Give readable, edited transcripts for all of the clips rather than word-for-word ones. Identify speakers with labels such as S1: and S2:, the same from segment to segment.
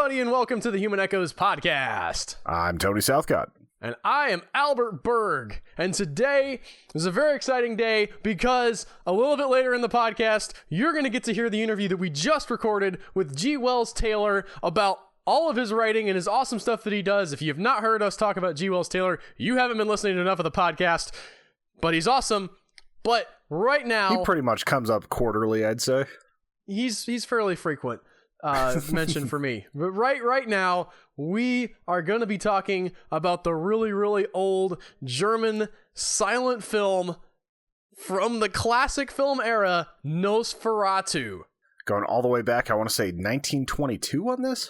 S1: everybody, and welcome to the Human Echoes podcast.
S2: I'm Tony Southcott.
S1: And I am Albert Berg. And today is a very exciting day because a little bit later in the podcast, you're going to get to hear the interview that we just recorded with G. Wells Taylor about all of his writing and his awesome stuff that he does. If you have not heard us talk about G. Wells Taylor, you haven't been listening to enough of the podcast, but he's awesome. But right now...
S2: He pretty much comes up quarterly, I'd say.
S1: He's fairly frequent. Mention for me. But right now, we are going to be talking about the really old German silent film from the classic film era, Nosferatu.
S2: Going all the way back, I want to say 1922 on this?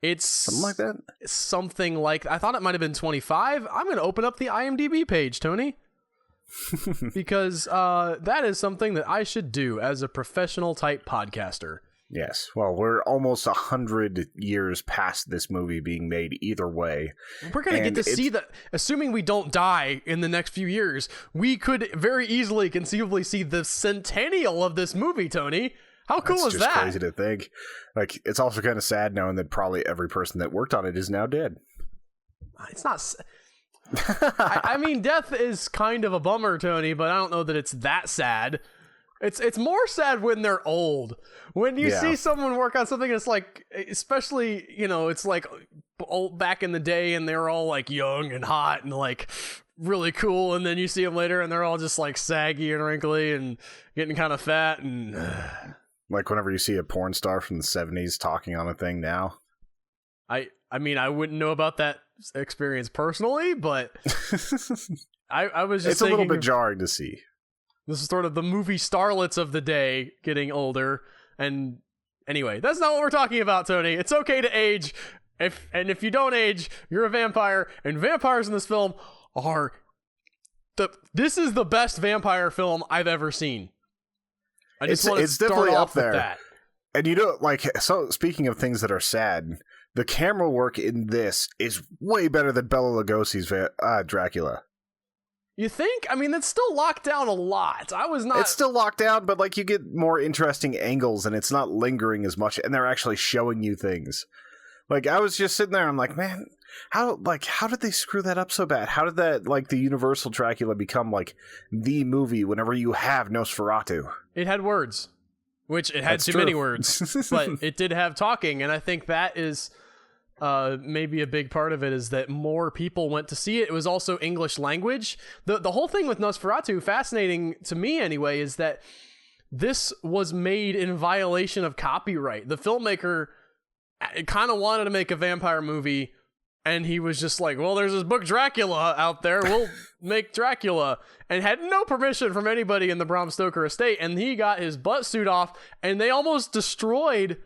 S1: It's
S2: something like that?
S1: Something like... I thought it might have been 25. I'm going to open up the IMDb page, Tony. Because that is something that I should do as a professional type podcaster.
S2: Yes. Well, we're almost 100 years past this movie being made either way.
S1: We're going to get to see that, assuming we don't die in the next few years, we could very easily conceivably see the centennial of this movie, Tony. How cool is that?
S2: It's just crazy to think. Like, it's also kind of sad knowing that probably every person that worked on it is now dead.
S1: It's not... I mean, death is kind of a bummer, Tony, but I don't know that it's that sad. It's more sad when they're old. When you see someone work on something, it's like, especially, you know, it's like old back in the day and they're all like young and hot and like really cool. And then you see them later and they're all just like saggy and wrinkly and getting kind of fat. And
S2: like whenever you see a porn star from the 70s talking on a thing now.
S1: I mean, I wouldn't know about that experience personally, but I was just
S2: it's a little bit jarring to see.
S1: This is sort of the movie starlets of the day getting older. And anyway, that's not what we're talking about, Tony. It's okay to age. If you don't age, you're a vampire. And vampires in this film are... This is the best vampire film I've ever seen. I just want to start
S2: definitely
S1: off
S2: up there.
S1: with that.
S2: And you know, like, so speaking of things that are sad, the camera work in this is way better than Bela Lugosi's Dracula.
S1: You think? I mean, that's still locked down a lot.
S2: It's still locked down, but like you get more interesting angles and it's not lingering as much and they're actually showing you things. Like I was just sitting there, I'm like, man, how did they screw that up so bad? How did that, like, the Universal Dracula become like the movie whenever you have Nosferatu?
S1: It had words, which it had too many words, but it did have talking. And I think that is maybe a big part of it is that more people went to see it. It was also English language. The whole thing with Nosferatu, fascinating to me anyway, is that this was made in violation of copyright. The filmmaker kind of wanted to make a vampire movie, and he was just like, well, there's this book Dracula out there, we'll make Dracula, and had no permission from anybody in the Bram Stoker estate, and he got his butt suit off, and they almost destroyed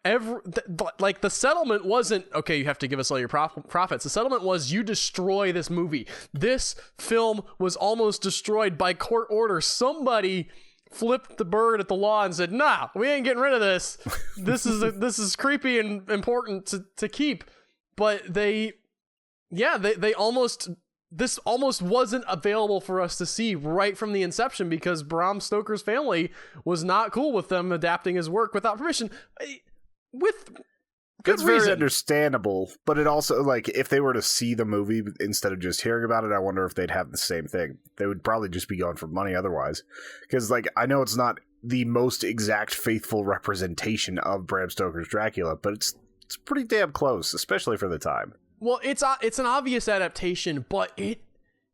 S1: the settlement wasn't, okay, you have to give us all your profits. The settlement was, you destroy this movie. This film was almost destroyed by court order. Somebody flipped the bird at the law and said, nah, we ain't getting rid of this. This is creepy and important to keep. But this almost wasn't available for us to see right from the inception because Bram Stoker's family was not cool with them adapting his work without permission. With good
S2: it's
S1: reason.
S2: Very understandable, but it also, like, if they were to see the movie instead of just hearing about it, I wonder if they'd have the same thing. They would probably just be going for money otherwise. Because, like, I know it's not the most exact faithful representation of Bram Stoker's Dracula, but it's pretty damn close, especially for the time.
S1: Well, it's an obvious adaptation, but it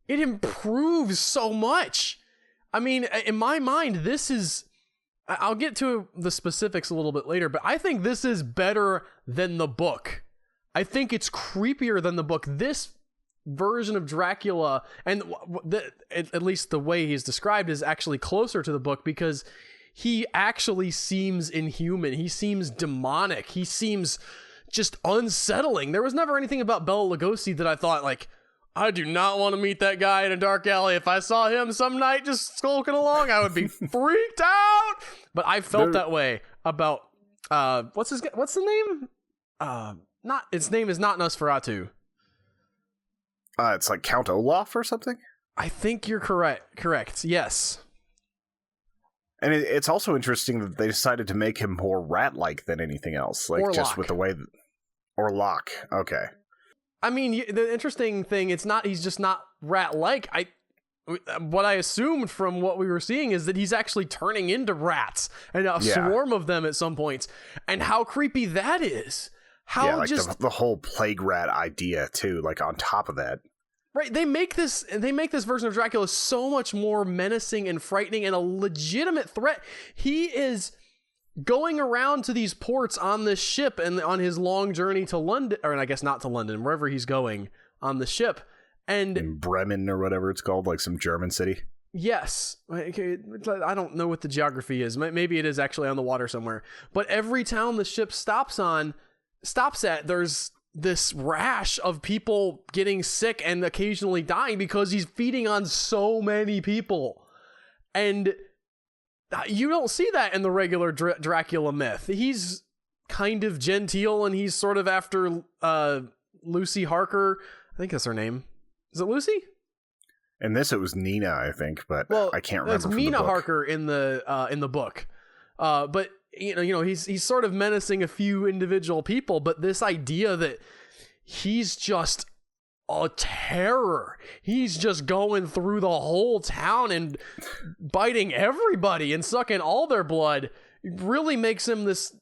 S1: improves so much. I mean, in my mind, this is... I'll get to the specifics a little bit later, but I think this is better than the book. I think it's creepier than the book. This version of Dracula, and at least the way he's described, is actually closer to the book because he actually seems inhuman. He seems demonic. He seems just unsettling. There was never anything about Bela Lugosi that I thought, like, I do not want to meet that guy in a dark alley. If I saw him some night just skulking along, I would be freaked out. But I felt that way about what's the name? His name is not Nosferatu.
S2: It's like Count Olaf or something?
S1: I think you're correct. Yes.
S2: And it's also interesting that they decided to make him more rat-like than anything else. Like,
S1: Warlock.
S2: just with the way that... Orlok. Okay.
S1: I mean, the interesting thing, he's just not rat-like. What I assumed from what we were seeing is that he's actually turning into rats and a swarm of them at some points. And how creepy that is. How just
S2: the whole plague rat idea too, like on top of that.
S1: Right, they make this version of Dracula so much more menacing and frightening and a legitimate threat. He is going around to these ports on this ship and on his long journey to London, or I guess not to London, wherever he's going on the ship. And
S2: in Bremen or whatever it's called, like some German city.
S1: Yes. I don't know what the geography is. Maybe it is actually on the water somewhere. But every town the ship stops at, there's this rash of people getting sick and occasionally dying because he's feeding on so many people. And you don't see that in the regular Dracula myth. He's kind of genteel and he's sort of after Lucy Harker. I think that's her name. Is it Lucy?
S2: In this, it was Nina, I think, but I can't remember.
S1: It's Mina Harker in the book. But he's sort of menacing a few individual people, but this idea that he's just a terror. He's just going through the whole town and biting everybody and sucking all their blood really makes him this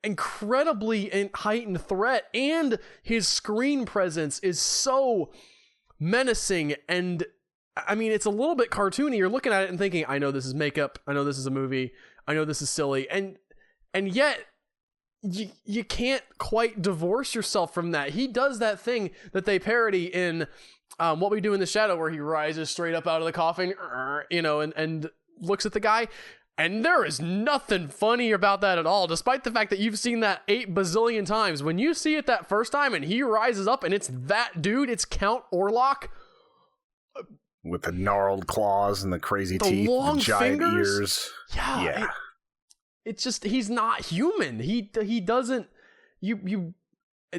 S1: incredibly heightened threat, and his screen presence is so menacing. And I mean, it's a little bit cartoony. You're looking at it and thinking, I know this is makeup, I know this is a movie, I know this is silly, and yet you can't quite divorce yourself from that. He does that thing that they parody in What We Do in the Shadow, where he rises straight up out of the coffin, and looks at the guy. And there is nothing funny about that at all, despite the fact that you've seen that 8 bazillion times. When you see it that first time and he rises up and it's that dude, it's Count Orlok.
S2: With the gnarled claws and the crazy teeth,
S1: long
S2: the giant
S1: fingers.
S2: ears.
S1: Yeah. It's just, he's not human. He doesn't, you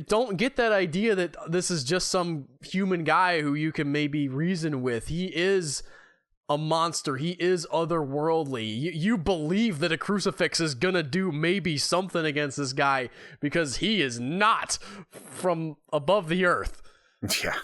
S1: don't get that idea that this is just some human guy who you can maybe reason with. He is a monster. He is otherworldly. You believe that a crucifix is gonna do maybe something against this guy because he is not from above the earth.
S2: Yeah.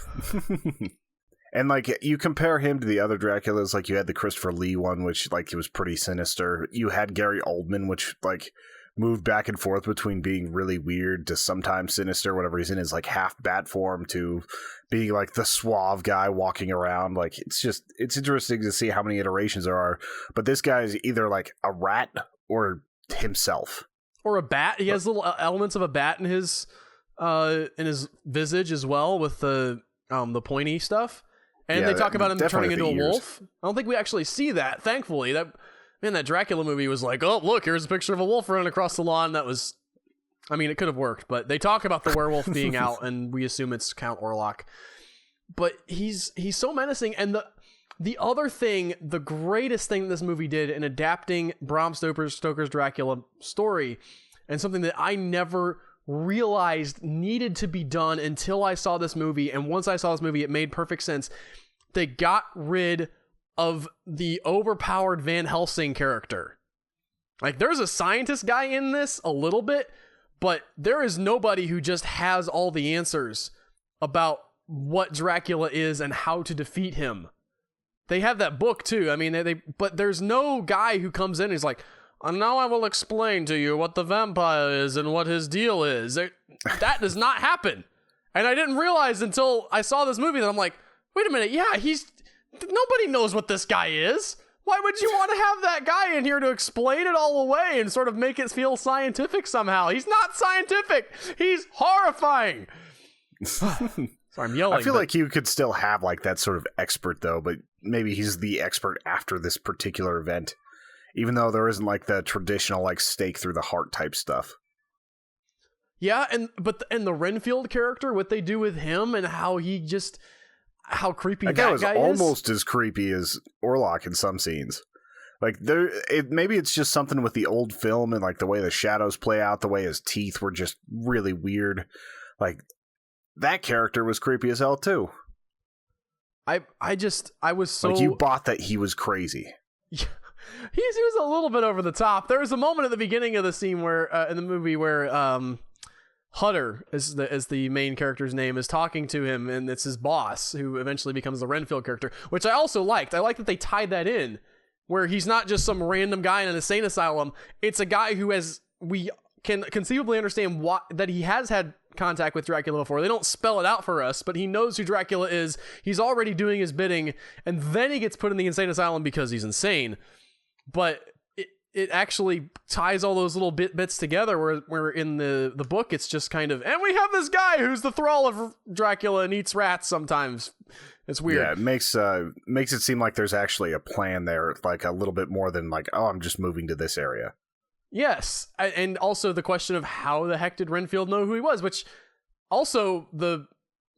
S2: And like, you compare him to the other Draculas, like you had the Christopher Lee one, which like it was pretty sinister. You had Gary Oldman, which like moved back and forth between being really weird to sometimes sinister, whatever he's in his like half bat form, to being like the suave guy walking around. Like, it's interesting to see how many iterations there are. But this guy is either like a rat or himself.
S1: Or a bat. He has little elements of a bat in his visage as well, with the pointy stuff. And they talk about him turning into a wolf. I don't think we actually see that, thankfully. That Dracula movie was like, oh, look, here's a picture of a wolf running across the lawn. That was, I mean, it could have worked, but they talk about the werewolf being out, and we assume it's Count Orlok. But he's so menacing. And the other thing, the greatest thing this movie did in adapting Bram Stoker's Dracula story, and something that I never realized needed to be done until I saw this movie, and once I saw this movie, it made perfect sense. They got rid of the overpowered Van Helsing character. Like, there's a scientist guy in this a little bit, but there is nobody who just has all the answers about what Dracula is and how to defeat him. They have that book too. I mean, but there's no guy who comes in and is like, and now I will explain to you what the vampire is and what his deal is. That does not happen. And I didn't realize until I saw this movie that I'm like, wait a minute, yeah, nobody knows what this guy is. Why would you want to have that guy in here to explain it all away and sort of make it feel scientific somehow? He's not scientific. He's horrifying. Sorry, I'm yelling.
S2: I feel like you could still have like that sort of expert though, but maybe he's the expert after this particular event. Even though there isn't like the traditional like stake through the heart type stuff.
S1: Yeah, and the Renfield character, what they do with him and how creepy that guy is.
S2: Almost as creepy as Orlok in some scenes. Like maybe it's just something with the old film and like the way the shadows play out, the way his teeth were just really weird. Like, that character was creepy as hell too.
S1: I was so,
S2: like, you bought that he was crazy.
S1: Yeah. He was a little bit over the top. There was a moment at the beginning of the scene where in the movie where Hutter is the main character's name, is talking to him, and it's his boss who eventually becomes the Renfield character, which I also liked. I like that they tied that in, where he's not just some random guy in an insane asylum. It's a guy who we can conceivably understand that he has had contact with Dracula before. They don't spell it out for us, but he knows who Dracula is. He's already doing his bidding, and then he gets put in the insane asylum because he's insane. But it actually ties all those little bits together, where in the book it's just kind of, and we have this guy who's the thrall of Dracula and eats rats sometimes. It's weird.
S2: Yeah, it makes it seem like there's actually a plan there, like a little bit more than like, oh, I'm just moving to this area.
S1: Yes, and also the question of how the heck did Renfield know who he was, which also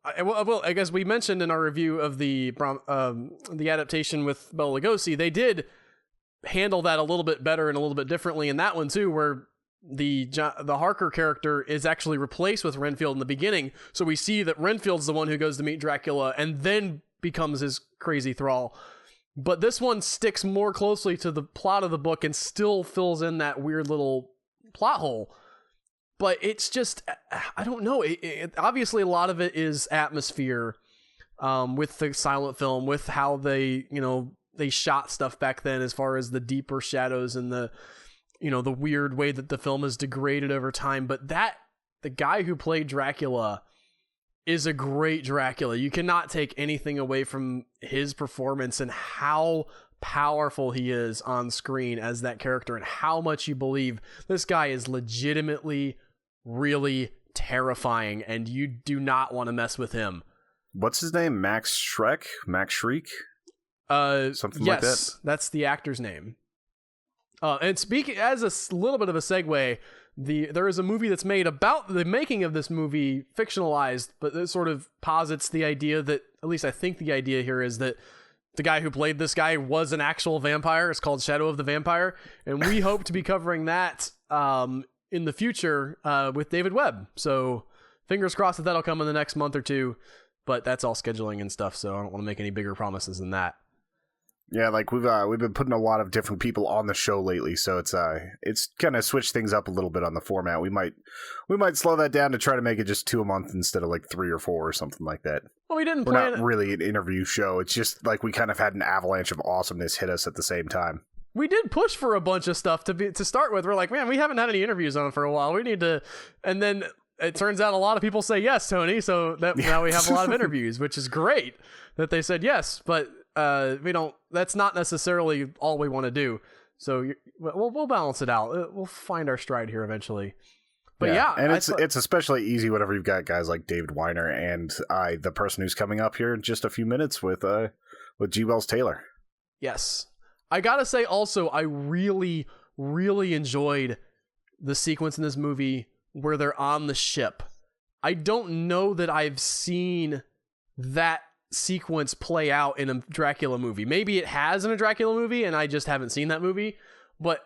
S1: I guess we mentioned in our review of the adaptation with Bela Lugosi, they did handle that a little bit better and a little bit differently in that one too, where the Harker character is actually replaced with Renfield in the beginning. So we see that Renfield's the one who goes to meet Dracula and then becomes his crazy thrall. But this one sticks more closely to the plot of the book and still fills in that weird little plot hole. But it's just, I don't know. Obviously, a lot of it is atmosphere with the silent film, with how they shot stuff back then, as far as the deeper shadows and the weird way that the film is degraded over time. But the guy who played Dracula is a great Dracula. You cannot take anything away from his performance and how powerful he is on screen as that character, and how much you believe this guy is legitimately really terrifying, and you do not want to mess with him.
S2: What's his name? Max Schreck? Max Shriek? Something like that?
S1: Yes, that's the actor's name. And speaking as a little bit of a segue, there is a movie that's made about the making of this movie, fictionalized, but it sort of posits the idea that, at least I think the idea here is that the guy who played this guy was an actual vampire. It's called Shadow of the Vampire, and we hope to be covering that in the future with David Webb. So fingers crossed that that'll come in the next month or two, but that's all scheduling and stuff, so I don't want to make any bigger promises than that.
S2: Yeah, like we've been putting a lot of different people on the show lately, so it's kind of switched things up a little bit on the format. We might slow that down to try to make it just 2 a month instead of like 3 or 4 or something like that.
S1: Well, we're
S2: not really an interview show. It's just like we kind of had an avalanche of awesomeness hit us at the same time.
S1: We did push for a bunch of stuff to start with. We're like, man, we haven't had any interviews on for a while. We need to, and then it turns out a lot of people say yes, Tony. So that now we have a lot of interviews, which is great that they said yes, but. That's not necessarily all we want to do. So we'll balance it out. We'll find our stride here eventually. But yeah,
S2: and it's especially easy whenever you've got guys like David Weiner and the person who's coming up here in just a few minutes with G. Wells Taylor.
S1: Yes. I gotta say also, I really, really enjoyed the sequence in this movie where they're on the ship. I don't know that I've seen that sequence play out in a Dracula movie. Maybe it has in a Dracula movie and I just haven't seen that movie, but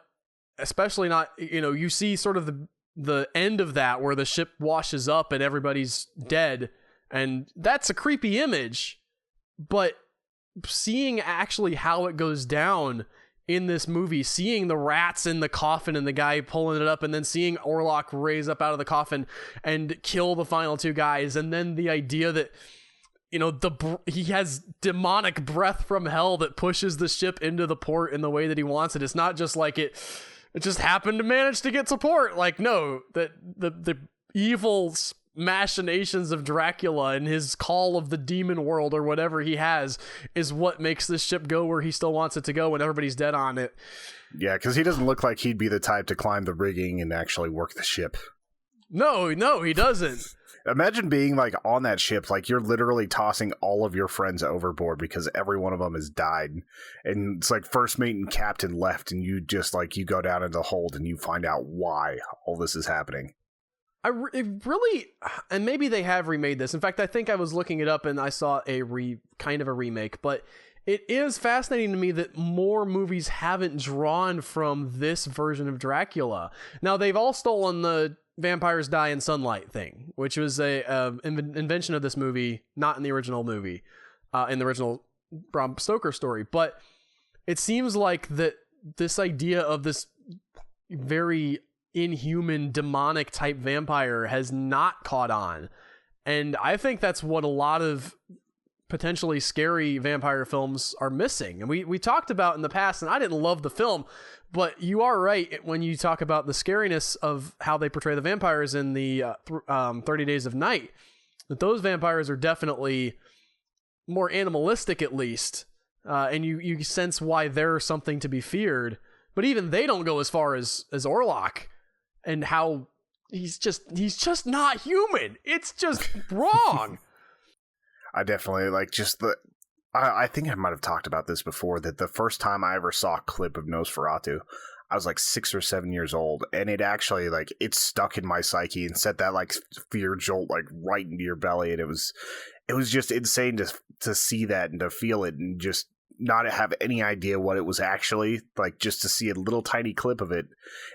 S1: especially not, you see sort of the end of that where the ship washes up and everybody's dead, and that's a creepy image, but seeing actually how it goes down in this movie, seeing the rats in the coffin and the guy pulling it up, and then seeing Orlok raise up out of the coffin and kill the final 2 guys, and then the idea that he has demonic breath from hell that pushes the ship into the port in the way that he wants it. It's not just like it just happened to manage to get to port. Like, no, that the evil machinations of Dracula and his call of the demon world or whatever he has is what makes this ship go where he still wants it to go when everybody's dead on it.
S2: Yeah, because he doesn't look like he'd be the type to climb the rigging and actually work the ship.
S1: No, he doesn't.
S2: Imagine being like on that ship, like you're literally tossing all of your friends overboard because every one of them has died, and it's like first mate and captain left, and you just like you go down into the hold and you find out why all this is happening.
S1: It really, and maybe they have remade this. In fact, I think I was looking it up and I saw kind of a remake, but it is fascinating to me that more movies haven't drawn from this version of Dracula. Now, they've all stolen the vampires die in sunlight thing, which was a invention of this movie, not in the original movie, in the original Bram Stoker story. But it seems like that this idea of this very inhuman, demonic type vampire has not caught on. And I think that's what a lot of potentially scary vampire films are missing. And we talked about in the past, and I didn't love the film, but you are right when you talk about the scariness of how they portray the vampires in the 30 Days of Night, that those vampires are definitely more animalistic, at least. And you sense why they're something to be feared. But even they don't go as far as Orlok, and how he's just not human. It's just wrong.
S2: I definitely I think I might have talked about this before, that the first time I ever saw a clip of Nosferatu, I was like 6 or 7 years old, and it actually it stuck in my psyche and set that fear jolt right into your belly, and it was just insane to see that and to feel it and just not have any idea what it was actually just to see a little tiny clip of it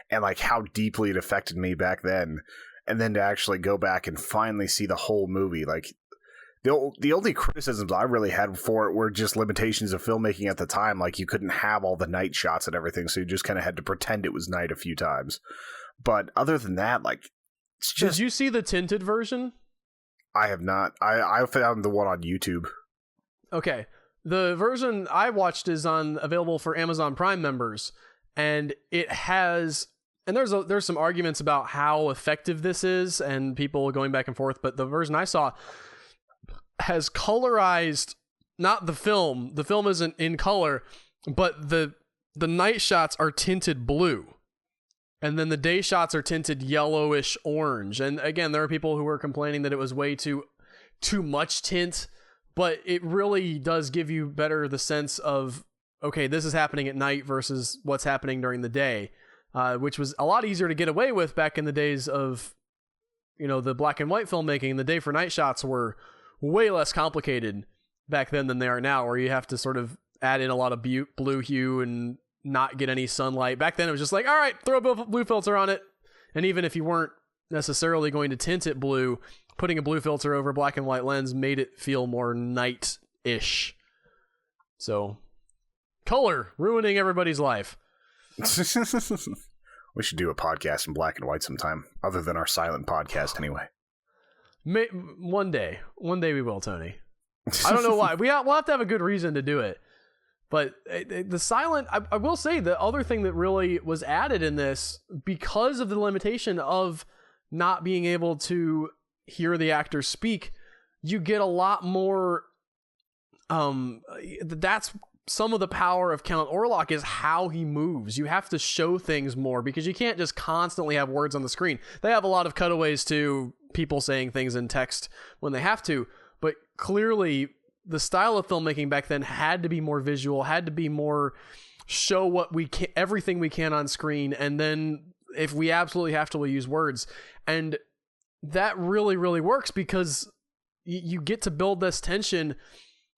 S2: and how deeply it affected me back then, and then to actually go back and finally see the whole movie. The only criticisms I really had for it were just limitations of filmmaking at the time. You couldn't have all the night shots and everything, so you just kind of had to pretend it was night a few times. But other than that, it's just...
S1: Did you see the tinted version?
S2: I have not. I found the one on YouTube.
S1: Okay. The version I watched is available for Amazon Prime members, and it has... And there's some arguments about how effective this is, and people going back and forth, but the version I saw has colorized, not the film. The film isn't in color, but the night shots are tinted blue, and then the day shots are tinted yellowish orange. And again, there are people who are complaining that it was way too much tint, but it really does give you better the sense of, okay, this is happening at night versus what's happening during the day, which was a lot easier to get away with back in the days of, the black and white filmmaking. The day for night shots were way less complicated back then than they are now, where you have to sort of add in a lot of blue hue and not get any sunlight. Back then it was just all right, throw a blue filter on it. And even if you weren't necessarily going to tint it blue, putting a blue filter over a black and white lens made it feel more night-ish. So, color ruining everybody's life.
S2: We should do a podcast in black and white sometime, other than our silent podcast anyway.
S1: One day we will, Tony. I don't know why. We'll have to have a good reason to do it. But the silent, I will say, the other thing that really was added in this, because of the limitation of not being able to hear the actors speak, you get a lot more. That's some of the power of Count Orlok, is how he moves. You have to show things more, because you can't just constantly have words on the screen. They have a lot of cutaways to people saying things in text when they have to, but clearly the style of filmmaking back then had to be more visual, had to be more show what we can, everything we can on screen, and then if we absolutely have to, we'll use words. And that really, really works, because you get to build this tension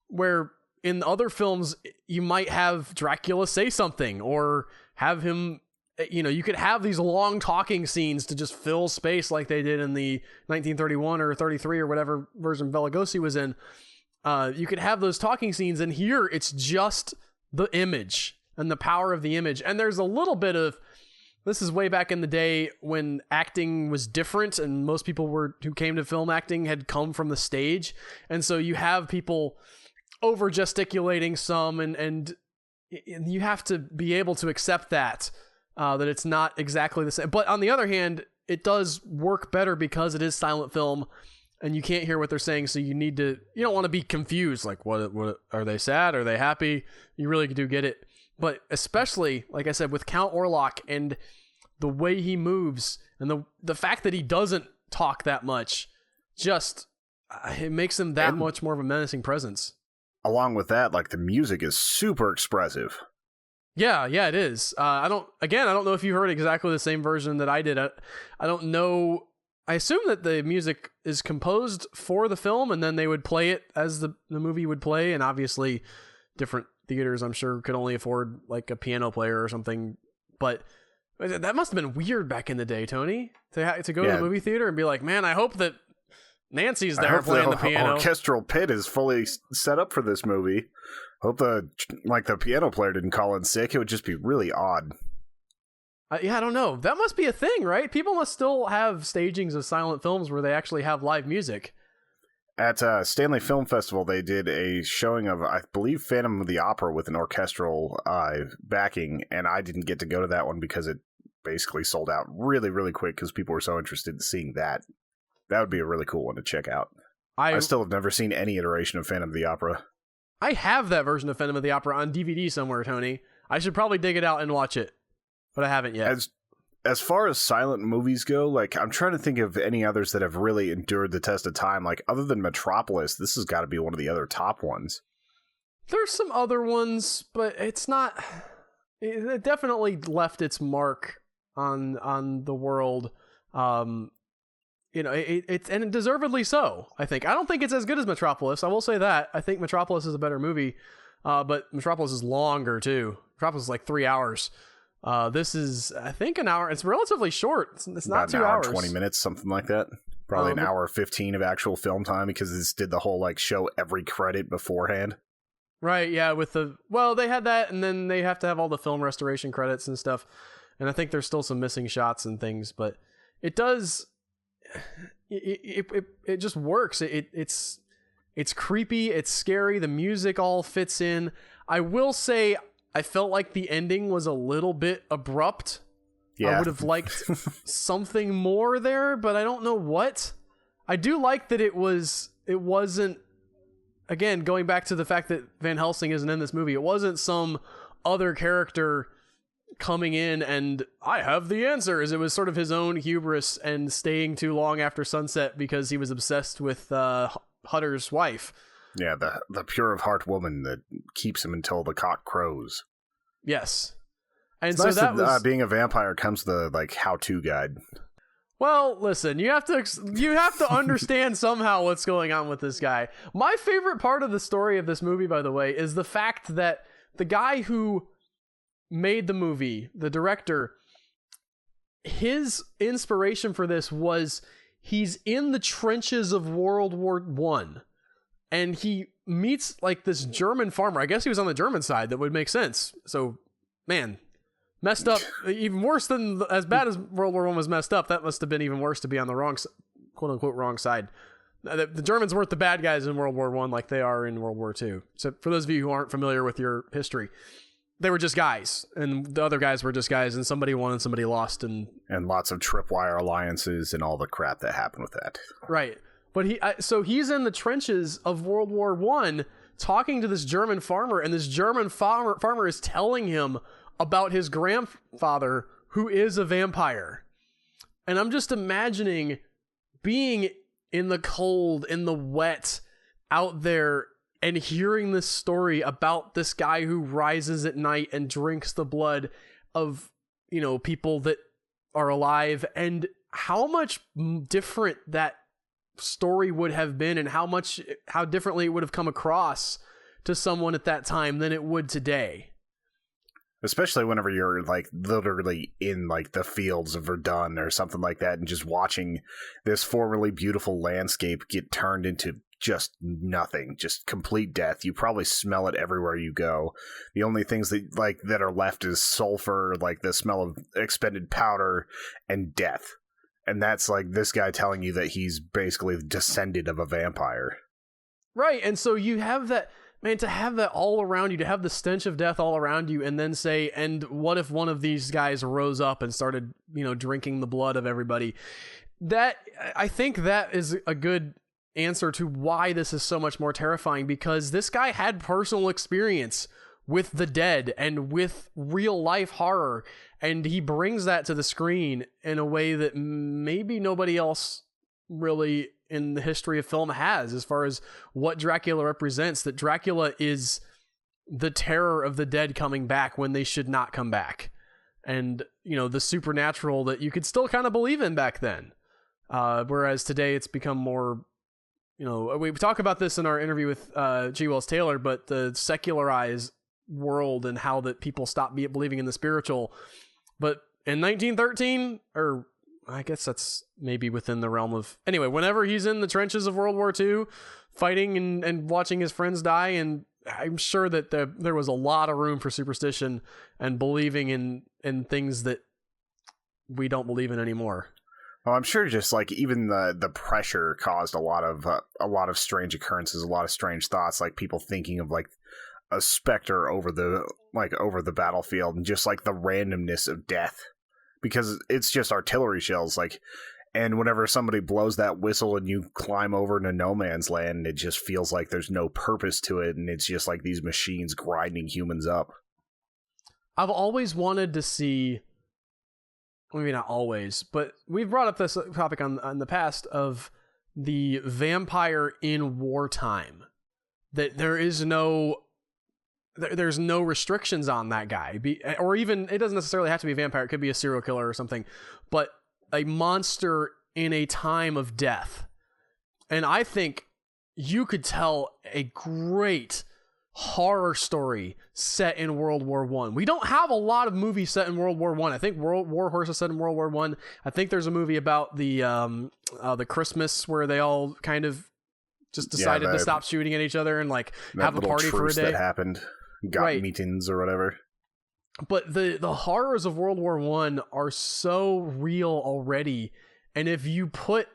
S1: where in other films you might have Dracula say something, or have him, you could have these long talking scenes to just fill space like they did in the 1931 or 33 or whatever version Bela Lugosi was in. You could have those talking scenes, and here it's just the image and the power of the image. And there's a little bit of, this is way back in the day when acting was different, and most people who came to film acting had come from the stage. And so you have people over gesticulating some, and you have to be able to accept that it's not exactly the same. But on the other hand, it does work better because it is silent film and you can't hear what they're saying. So you don't want to be confused. What are they sad? Are they happy? You really do get it. But especially, like I said, with Count Orlok and the way he moves, and the fact that he doesn't talk that much, just it makes him that much more of a menacing presence.
S2: Along with that, the music is super expressive.
S1: Yeah, it is. I don't know if you heard exactly the same version that I did. I don't know. I assume that the music is composed for the film, and then they would play it as the movie would play. And obviously, different theaters, I'm sure, could only afford a piano player or something. But that must have been weird back in the day, Tony, to go to the movie theater and be like, man, I hope that Nancy's there playing the piano.
S2: Orchestral pit is fully set up for this movie. Hope the piano player didn't call in sick. It would just be really odd.
S1: Yeah, I don't know. That must be a thing, right? People must still have stagings of silent films where they actually have live music.
S2: At Stanley Film Festival, they did a showing of, I believe, Phantom of the Opera with an orchestral backing, and I didn't get to go to that one because it basically sold out really, really quick because people were so interested in seeing that. That would be a really cool one to check out. I still have never seen any iteration of Phantom of the Opera.
S1: I have that version of Phantom of the Opera on DVD somewhere, Tony. I should probably dig it out and watch it, but I haven't yet.
S2: As far as silent movies go, like, I'm trying to think of any others that have really endured the test of time. Like, other than Metropolis, this has got to be one of the other top ones.
S1: There's some other ones, but it's not... It definitely left its mark on the world. It's and deservedly so, I think. I don't think it's as good as Metropolis. I will say that. I think Metropolis is a better movie, but Metropolis is longer, too. Metropolis is like 3 hours. This is, I think, an hour. It's relatively short. It's not 2 hours.
S2: 20 minutes, something like that. Probably an hour 15 of actual film time because this did the whole like show every credit beforehand.
S1: Right, yeah, they had that, and then they have to have all the film restoration credits and stuff. And I think there's still some missing shots and things, but it does it just works. It's creepy, it's scary, the music all fits in. I will say I felt like the ending was a little bit abrupt. Yeah. I would have liked something more there, but I don't know what. I do like that it wasn't, again, going back to the fact that Van Helsing isn't in this movie, it wasn't some other character coming in and I have the answers. It was sort of his own hubris and staying too long after sunset because he was obsessed with Hutter's wife.
S2: Yeah, the pure of heart woman that keeps him until the cock crows.
S1: Yes. And
S2: it's
S1: so
S2: nice
S1: that was
S2: being a vampire comes the like how-to guide.
S1: Well, listen, you have to understand somehow what's going on with this guy. My favorite part of the story of this movie, by the way, is the fact that the guy who made the movie, the director, his inspiration for this was he's in the trenches of World War I, and he meets like this German farmer. I guess he was on the German side. That would make sense. So, man, messed up. Even worse than, as bad as World War I was messed up, that must have been even worse to be on the wrong, quote unquote, wrong side. The Germans weren't the bad guys in World War I like they are in World War II. So for those of you who aren't familiar with your history, they were just guys, and the other guys were just guys, and somebody won and somebody lost, and lots of tripwire alliances and all the crap that happened with that. Right. But he's in the trenches of World War I talking to this German farmer, and this German farmer is telling him about his grandfather who is a vampire. And I'm just imagining being in the cold, in the wet, out there, and hearing this story about this guy who rises at night and drinks the blood of, people that are alive, and how much different that story would have been, and how differently it would have come across to someone at that time than it would today. Especially whenever you're like literally in like the fields of Verdun or something like that, and just watching this formerly beautiful landscape get turned into just nothing, just complete death. You probably smell it everywhere you go. The only things that are left is sulfur, like the smell of expended powder, and death. And that's like this guy telling you that he's basically descended of a vampire. Right, and so you have that, man, to have that all around you, to have the stench of death all around you, and then say, and what if one of these guys rose up and started, drinking the blood of everybody? I think that is a good answer to why this is so much more terrifying, because this guy had personal experience with the dead and with real life horror, and he brings that to the screen in a way that maybe nobody else really in the history of film has, as far as what Dracula represents. That Dracula is the terror of the dead coming back when they should not come back, and the supernatural that you could still kind of believe in back then, whereas today it's become more, we talk about this in our interview with G. Wells Taylor, but the secularized world and how that people stop believing in the spiritual. But in 1913, or I guess that's maybe within the realm of, anyway, whenever he's in the trenches of World War II fighting and watching his friends die, and I'm sure that there was a lot of room for superstition and believing in things that we don't believe in anymore.
S2: Well, I'm sure just like even the pressure caused a lot of strange occurrences, a lot of strange thoughts, like people thinking of like a specter over the battlefield, and just like the randomness of death, because it's just artillery shells, like, and whenever somebody blows that whistle and you climb over into no man's land, it just feels like there's no purpose to it, and it's just like these machines grinding humans up.
S1: I've always wanted to see, maybe not always, but we've brought up this topic on the past of the vampire in wartime, that there's no restrictions on that guy, or even, it doesn't necessarily have to be a vampire, it could be a serial killer or something, but a monster in a time of death. And I think you could tell a great horror story set in World War One. We don't have a lot of movies set in World War One. I think War Horse is set in World War One. I think there's a movie about the Christmas where they all kind of just decided to stop shooting at each other and like have a party for a day. That happened.
S2: Got meetings or whatever.
S1: But the horrors of World War One are so real already, and if you put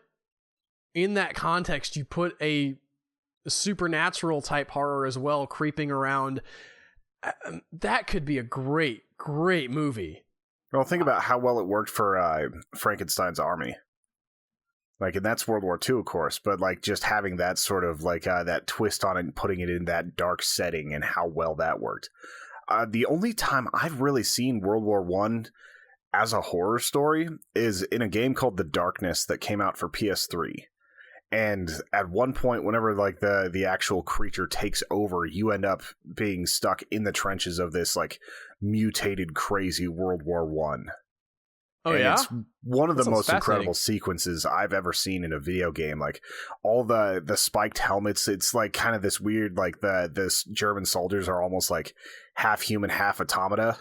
S1: in that context, you put a supernatural type horror as well creeping around, that could be a great movie.
S2: Well, think about how well it worked for Frankenstein's army. Like, and that's World War II, of course, but like just having that sort of like that twist on it and putting it in that dark setting and how well that worked. The only time I've really seen World War I as a horror story is in a game called The Darkness that came out for PS3. And at one point, whenever like the actual creature takes over, you end up being stuck in the trenches of this like mutated, crazy World War I.
S1: Oh, and
S2: it's one of the most incredible sequences I've ever seen in a video game. Like all the spiked helmets, it's like kind of this weird, like this German soldiers are almost like half human, half automata.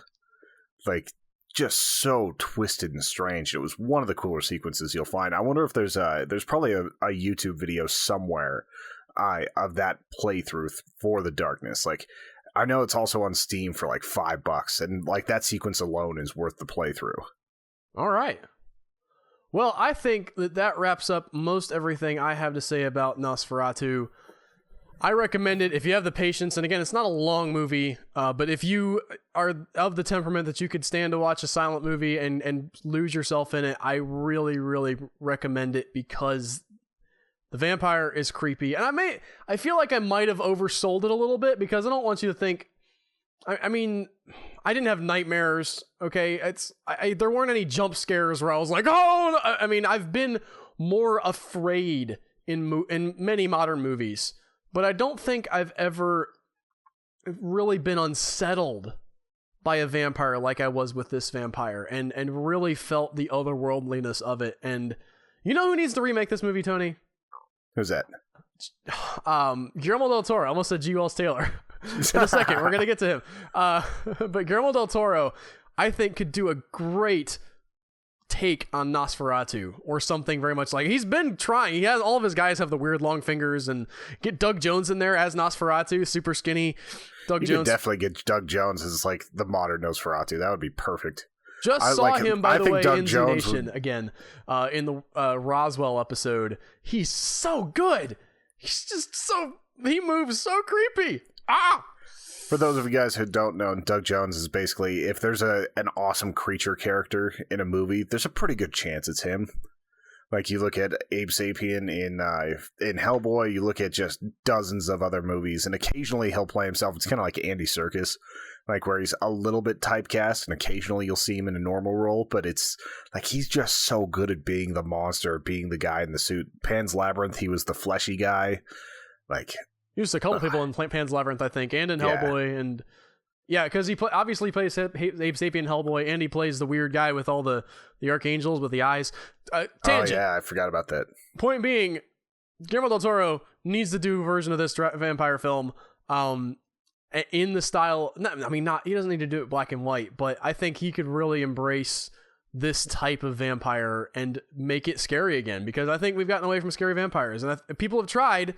S2: Like just so twisted and strange. It was one of the cooler sequences you'll find. I wonder if there's probably a YouTube video somewhere of that playthrough for The Darkness. Like I know it's also on Steam for like $5, and like that sequence alone is worth the playthrough.
S1: All right. Well, I think that wraps up most everything I have to say about Nosferatu. I recommend it if you have the patience. And again, it's not a long movie, but if you are of the temperament that you could stand to watch a silent movie and lose yourself in it, I really, really recommend it because the vampire is creepy. And I feel like I might have oversold it a little bit because I don't want you to think, I mean, I didn't have nightmares, okay? There weren't any jump scares where I was like, oh! I mean, I've been more afraid in many modern movies, but I don't think I've ever really been unsettled by a vampire like I was with this vampire, and really felt the otherworldliness of it. And you know who needs to remake this movie, Tony?
S2: Who's that?
S1: Guillermo del Toro. I almost said G. Wells Taylor. In a second, we're going to get to him. But Guillermo del Toro, I think, could do a great take on Nosferatu or something very much like. He's been trying. He has all of his guys have the weird long fingers, and get Doug Jones in there as Nosferatu, super skinny. Doug Jones.
S2: Could definitely get Doug Jones as like the modern Nosferatu. That would be perfect.
S1: Just saw him, by the way, in Z Nation again in the Roswell episode. He's so good. He's just he moves so creepy. Ah!
S2: For those of you guys who don't know, Doug Jones is basically, if there's an awesome creature character in a movie, there's a pretty good chance it's him. Like you look at Abe Sapien in Hellboy, you look at just dozens of other movies, and occasionally he'll play himself. It's kind of like Andy Serkis, like where he's a little bit typecast, and occasionally you'll see him in a normal role, but it's like he's just so good at being the monster, being the guy in the suit. Pan's Labyrinth, he was the fleshy guy. Like...
S1: He was a couple people in Pan's Labyrinth, I think, and in Hellboy, and yeah, because he obviously plays Abe Sapien Hellboy, and he plays the weird guy with all the archangels with the eyes. Tangent.
S2: Oh yeah, I forgot about that.
S1: Point being, Guillermo del Toro needs to do a version of this vampire film, in the style. He doesn't need to do it black and white, but I think he could really embrace this type of vampire and make it scary again, because I think we've gotten away from scary vampires, and people have tried,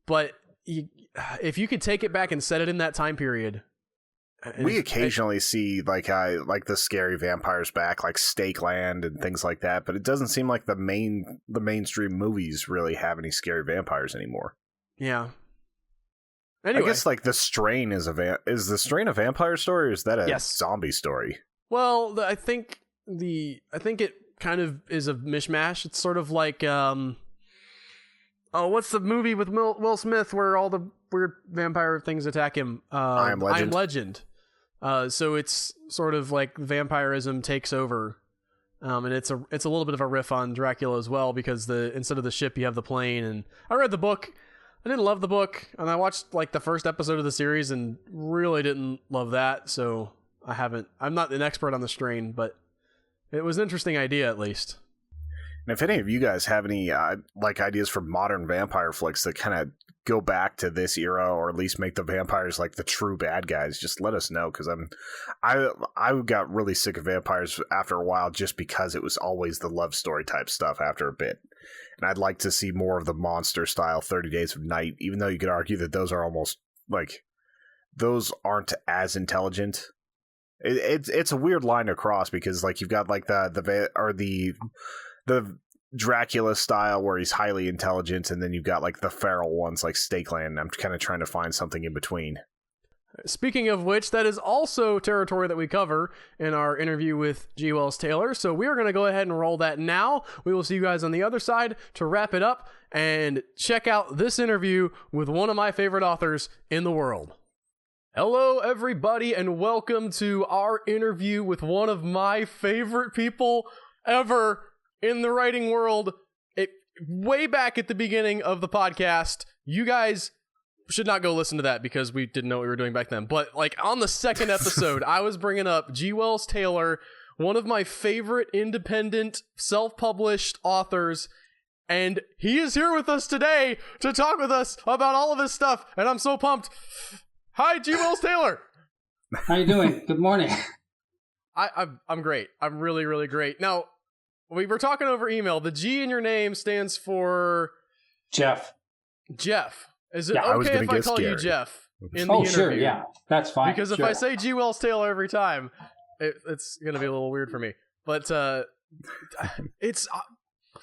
S1: but if you could take it back and set it in that time period,
S2: We occasionally see like the scary vampires back, like Stakeland and things like that, but it doesn't seem like the mainstream movies really have any scary vampires anymore.
S1: Yeah. Anyway.
S2: I guess like the Strain is the Strain a vampire story, or is that a zombie story?
S1: Well, I think it kind of is a mishmash. It's sort of like what's the movie with Will Smith where all the weird vampire things attack him?
S2: I Am Legend.
S1: I Am Legend. So it's sort of like vampirism takes over, and it's a little bit of a riff on Dracula as well, because instead of the ship you have the plane. And I read the book. I didn't love the book, and I watched like the first episode of the series and really didn't love that. So I'm not an expert on the Strain, but it was an interesting idea at least.
S2: And if any of you guys have any like ideas for modern vampire flicks that kind of go back to this era, or at least make the vampires like the true bad guys, just let us know, because I got really sick of vampires after a while, just because it was always the love story type stuff after a bit. And I'd like to see more of the monster style 30 Days of Night, even though you could argue that those are almost like those aren't as intelligent. It's a weird line to cross, because like you've got like the Dracula style where he's highly intelligent, and then you've got like the feral ones like Stakeland. I'm kind of trying to find something in between.
S1: Speaking of which, that is also territory that we cover in our interview with G. Wells Taylor, so we are going to go ahead and roll that now. We will see you guys on the other side to wrap it up and check out this interview with one of my favorite authors in the world. Hello, everybody, and welcome to our interview with one of my favorite people ever in the writing world. Way back at the beginning of the podcast, you guys should not go listen to that because we didn't know what we were doing back then. But like on the second episode, I was bringing up G. Wells Taylor, one of my favorite independent self-published authors, and he is here with us today to talk with us about all of this stuff, and I'm so pumped. Hi, G. Wells Taylor.
S3: How you doing? Good morning.
S1: I'm great. I'm really, really great. Now, we were talking over email. The G in your name stands for
S3: Jeff.
S1: Jeff. Is it
S2: okay
S1: if I call you Jeff in the interview?
S3: Sure, yeah. That's fine.
S1: Because if I say G. Wells Taylor every time, it's going to be a little weird for me. But it's...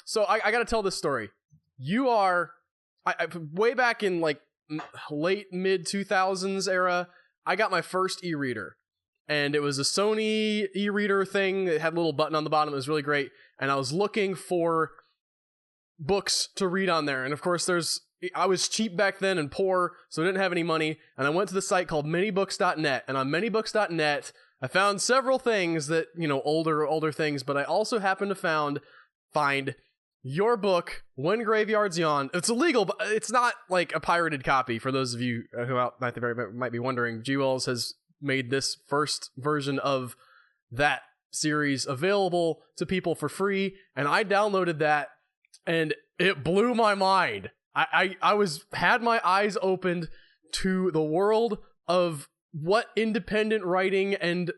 S1: So I got to tell this story. You are... way back in like late mid-2000s era, I got my first e-reader. And it was a Sony e-reader thing. It had a little button on the bottom. It was really great. And I was looking for books to read on there. And of course, I was cheap back then and poor, so I didn't have any money. And I went to the site called minibooks.net. And on minibooks.net, I found several things that, older things. But I also happened to find your book, When Graveyards Yawn. It's illegal, but it's not like a pirated copy. For those of you who might be wondering, G. Wells has made this first version of that series available to people for free, and I downloaded that, and it blew my mind. I had my eyes opened to the world of what independent writing, and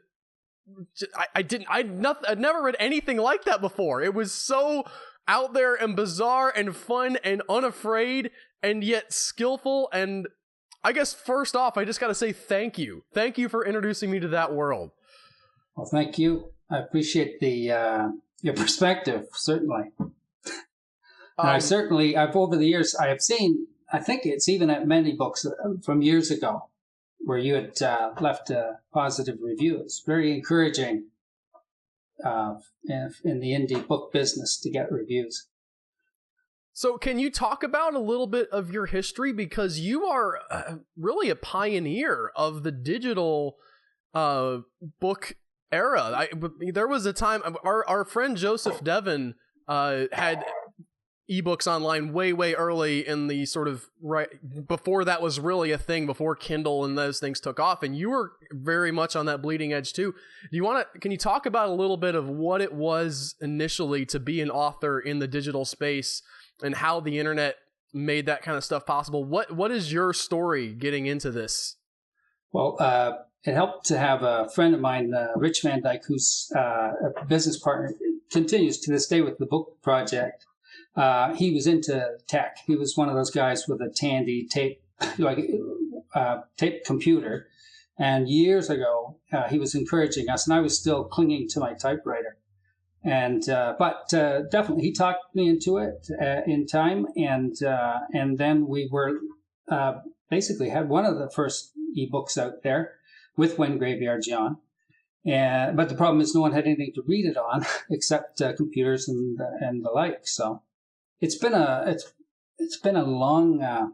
S1: I'd never read anything like that before. It was so out there and bizarre and fun and unafraid and yet skillful. And I guess first off, I just got to say thank you. Thank you for introducing me to that world.
S3: Well, thank you. I appreciate your perspective, certainly. I've over the years, I have seen, I think it's even at many books from years ago where you had left a positive review. It's very encouraging in the indie book business to get reviews.
S1: So can you talk about a little bit of your history? Because you are really a pioneer of the digital book era. There was a time, our friend Joseph Devon had ebooks online way early in the sort of before that was really a thing, before Kindle and those things took off, and you were very much on that bleeding edge too. Can you talk about a little bit of what it was initially to be an author in the digital space and how the internet made that kind of stuff possible? What is your story getting into this? Well,
S3: it helped to have a friend of mine, Rich Van Dyke, who's a business partner, continues to this day with the book project. He was into tech. He was one of those guys with a Tandy tape computer, And years ago, he was encouraging us, and I was still clinging to my typewriter. And but definitely, he talked me into it in time, and then we were basically had one of the first ebooks out there with When Graveyards Yawn. But the problem is no one had anything to read it on except computers and the like. So it's been a long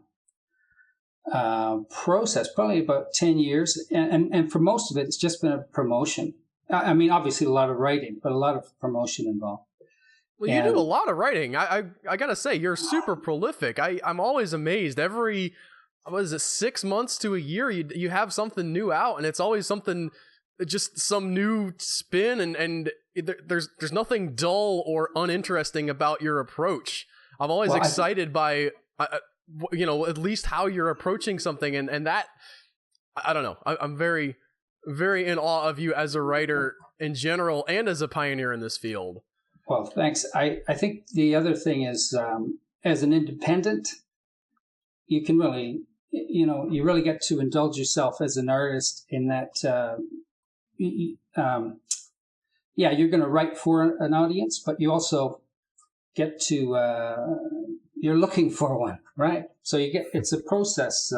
S3: process, probably about 10 years, and for most of it, it's just been a promotion. I mean, obviously a lot of writing, but a lot of promotion involved.
S1: Well, you do a lot of writing. I gotta say, you're super prolific. I'm always amazed. Every, what is it, 6 months to a year, you have something new out, and it's always something, just some new spin, and there's nothing dull or uninteresting about your approach. I'm always excited by, at least how you're approaching something, and that, I don't know. I'm very, very in awe of you as a writer in general and as a pioneer in this field.
S3: Well, thanks. I think the other thing is, as an independent, you can really, you really get to indulge yourself as an artist in that, you're going to write for an audience, but you also get to, you're looking for one, right? So it's a process.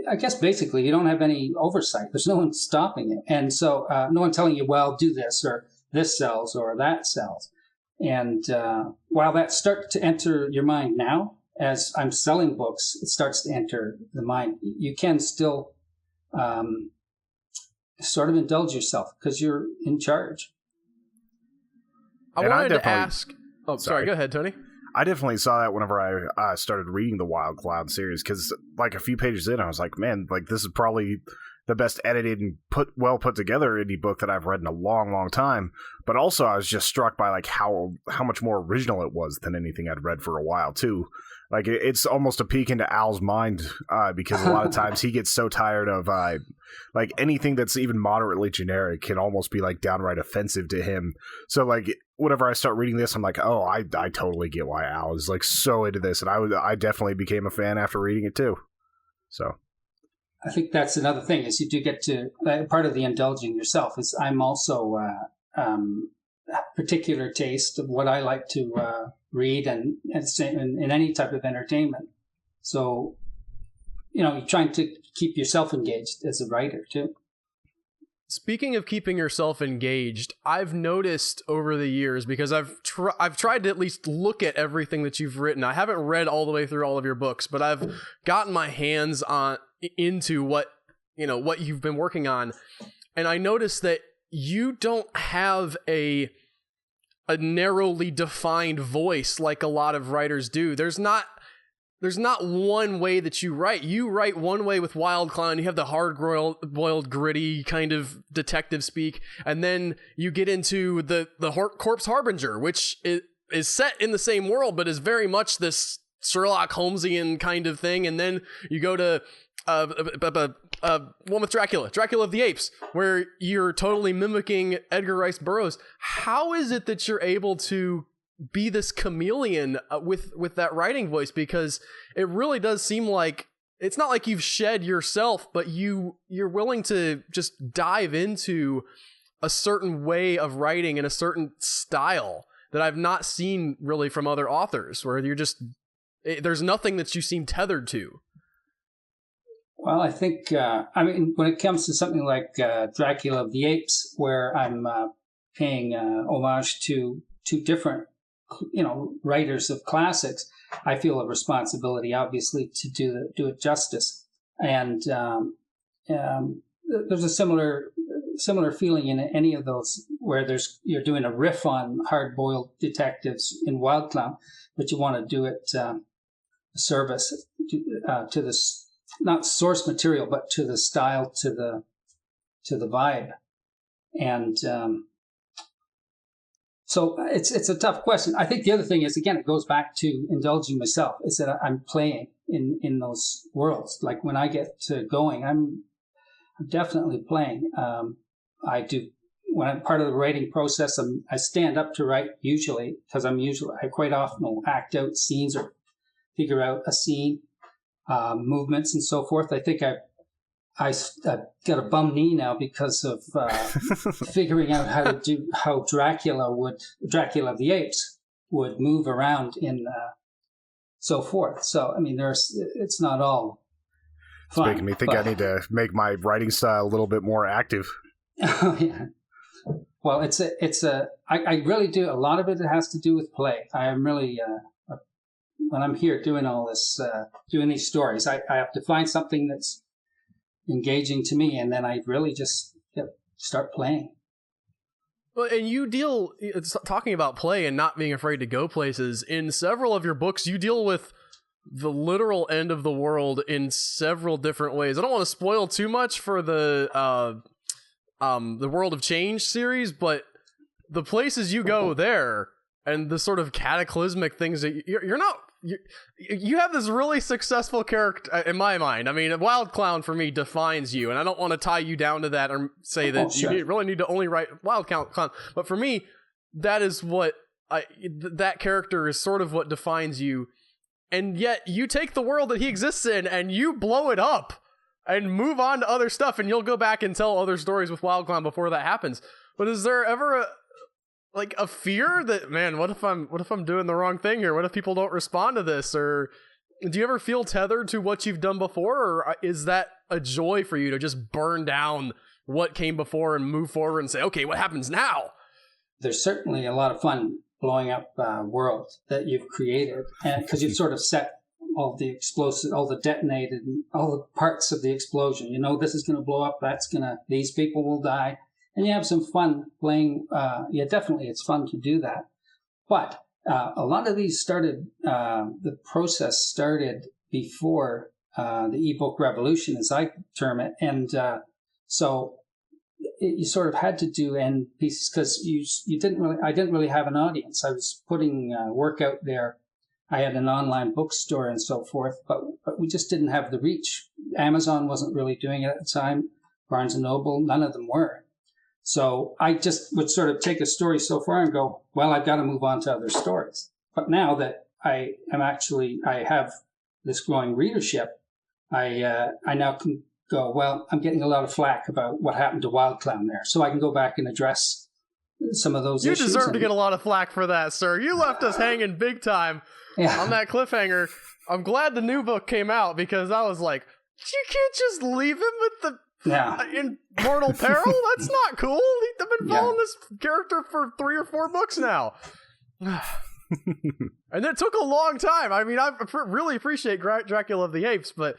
S3: I guess basically you don't have any oversight. There's no one stopping it. And so no one telling you, well, do this or this sells or that sells. And while that starts to enter your mind now, as I'm selling books, it starts to enter the mind. You can still sort of indulge yourself because you're in charge.
S1: I wanted to ask... Oh, sorry. Go ahead, Tony.
S2: I definitely saw that whenever I started reading the Wild Cloud series, because like a few pages in, I was like, man, like this is probably the best edited and well put together indie book that I've read in a long, long time. But also I was just struck by like how much more original it was than anything I'd read for a while too. Like it's almost a peek into Al's mind because a lot of times he gets so tired of like anything that's even moderately generic can almost be like downright offensive to him. So like whenever I start reading this, I'm like, oh, I totally get why Al is like so into this, and I definitely became a fan after reading it too. So
S3: I think that's another thing is you do get to part of the indulging yourself is I'm also particular taste of what I like to read and in any type of entertainment. So, you're trying to keep yourself engaged as a writer too.
S1: Speaking of keeping yourself engaged, I've noticed over the years, because I've tried to at least look at everything that you've written. I haven't read all the way through all of your books, but I've gotten my hands into what you've been working on, and I noticed that you don't have a narrowly defined voice like a lot of writers do. There's not one way that you write. You write one way with Wild Cloud. You have the hard-boiled, gritty kind of detective speak, and then you get into the Corpse Harbinger, which is set in the same world, but is very much this Sherlock Holmesian kind of thing. And then you go to one with Dracula of the Apes, where you're totally mimicking Edgar Rice Burroughs. How is it that you're able to be this chameleon with that writing voice? Because it really does seem like it's not like you've shed yourself, but you're willing to just dive into a certain way of writing and a certain style that I've not seen really from other authors, where there's nothing that you seem tethered to.
S3: Well, I think, when it comes to something like Dracula of the Apes, where I'm paying homage to two different, writers of classics, I feel a responsibility, obviously, to do it justice. And there's a similar feeling in any of those where you're doing a riff on hard-boiled detectives in Wild Cloud, but you want to do it a service to this. Not source material, but to the style, to the vibe, and so it's a tough question. I think the other thing is, again, it goes back to indulging myself. Is that I'm playing in those worlds. Like when I get going, I'm definitely playing. I do when I'm part of the writing process. I stand up to write usually because I quite often will act out scenes or figure out a scene. movements and so forth. I think I've got a bum knee now because of figuring out how Dracula of the Apes would move around in so forth. So I mean, it's not all fun.
S2: It's making me think I need to make my writing style a little bit more active.
S3: Oh yeah. Well, I really do. A lot of it has to do with play. I am really when I'm here doing all this, doing these stories, I have to find something that's engaging to me, and then I really just start playing.
S1: Well, and you talking about play and not being afraid to go places. In several of your books, you deal with the literal end of the world in several different ways. I don't want to spoil too much for the World of Change series, but the places you go there and the sort of cataclysmic things that you have this really successful character in my mind. I mean, Wild Clown for me defines you, and I don't want to tie you down to that or say that you really need to only write Wild Clown. But for me, that is that character is sort of what defines you. And yet you take the world that he exists in and you blow it up and move on to other stuff, and you'll go back and tell other stories with Wild Clown before that happens. But is there ever a fear that, man, what if I'm doing the wrong thing here? What if people don't respond to this? Or do you ever feel tethered to what you've done before? Or is that a joy for you to just burn down what came before and move forward and say, okay, what happens now?
S3: There's certainly a lot of fun blowing up world that you've created, and because you've sort of set all the explosive, all the detonated, all the parts of the explosion. You know, this is going to blow up. These people will die. And you have some fun playing. Definitely it's fun to do that. But a lot of these the process started before the ebook revolution, as I term it. And so you sort of had to do end pieces because I didn't really have an audience. I was putting work out there. I had an online bookstore and so forth, but we just didn't have the reach. Amazon wasn't really doing it at the time. Barnes & Noble, none of them were. So I just would sort of take a story so far and go, well, I've got to move on to other stories. But now that I have this growing readership, I now can go, well, I'm getting a lot of flack about what happened to Wild Clown there. So I can go back and address some of those issues.
S1: You deserve to get a lot of flack for that, sir. You left us hanging big time on that cliffhanger. I'm glad the new book came out because I was like, you can't just leave him with the in mortal peril? That's not cool. I've been following this character for 3 or 4 books now. And it took a long time. I mean, I really appreciate Dracula of the Apes, but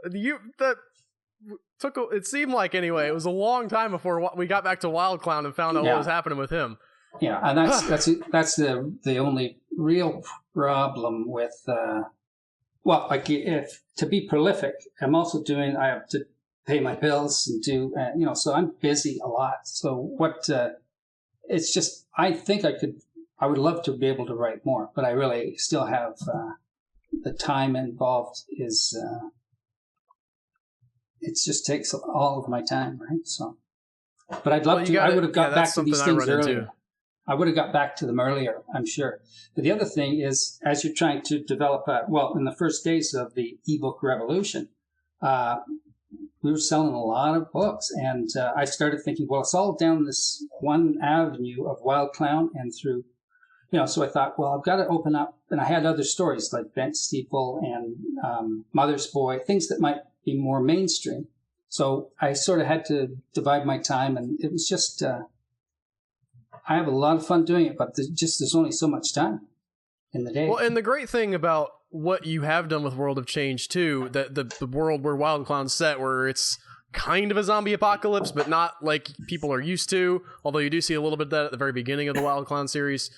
S1: it seemed like, anyway, it was a long time before we got back to Wild Clown and found out what was happening with him.
S3: Yeah, and that's the only real problem with if to be prolific, I have to pay my bills and do, so I'm busy a lot. So it's just, I think I would love to be able to write more, but I really still have, the time involved it just takes all of my time, right? So, but I'd love to, I would have got back to these things earlier. I would have got back to them earlier, I'm sure. But the other thing is, as you're trying to develop in the first days of the ebook revolution, we were selling a lot of books, and I started thinking, well, it's all down this one avenue of Wild Clown and through, so I thought, well, I've got to open up, and I had other stories like Bent Steeple and Mother's Boy, things that might be more mainstream. So I sort of had to divide my time, and it was just, I have a lot of fun doing it, but there's only so much time in the day.
S1: Well, and the great thing about what you have done with World of Change too, that the world where Wild Clown's set, where it's kind of a zombie apocalypse, but not like people are used to, although you do see a little bit of that at the very beginning of the Wild Clown series,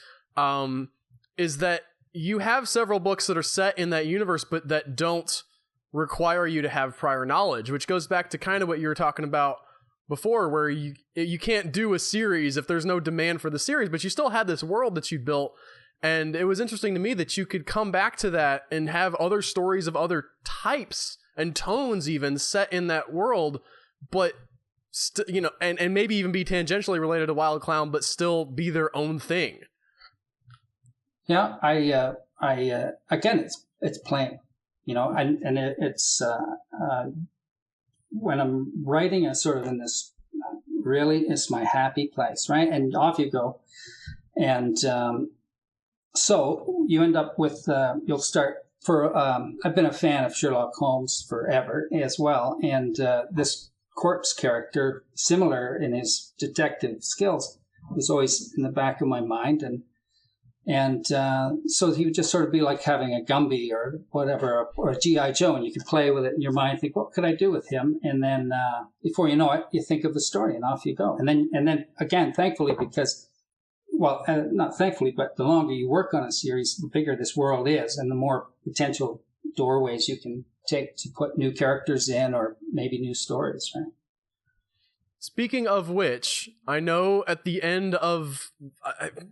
S1: is that you have several books that are set in that universe, but that don't require you to have prior knowledge, which goes back to kind of what you were talking about before, where you can't do a series if there's no demand for the series, but you still had this world that you built. And it was interesting to me that you could come back to that and have other stories of other types and tones even set in that world, but and maybe even be tangentially related to Wild Clown, but still be their own thing.
S3: Yeah, I again, it's playing. it's when I'm writing, a sort of in this, really, it's my happy place, right? And off you go. And so you end up with, you'll start I've been a fan of Sherlock Holmes forever as well. And this corpse character, similar in his detective skills, was always in the back of my mind. And so he would just sort of be like having a Gumby or whatever, or a G.I. Joe, and you could play with it in your mind, think, what could I do with him? And then before you know it, you think of the story, and off you go. And then again, thankfully, because, well, not thankfully, but the longer you work on a series, the bigger this world is, and the more potential doorways you can take to put new characters in, or maybe new stories, right?
S1: Speaking of which, I know at the end of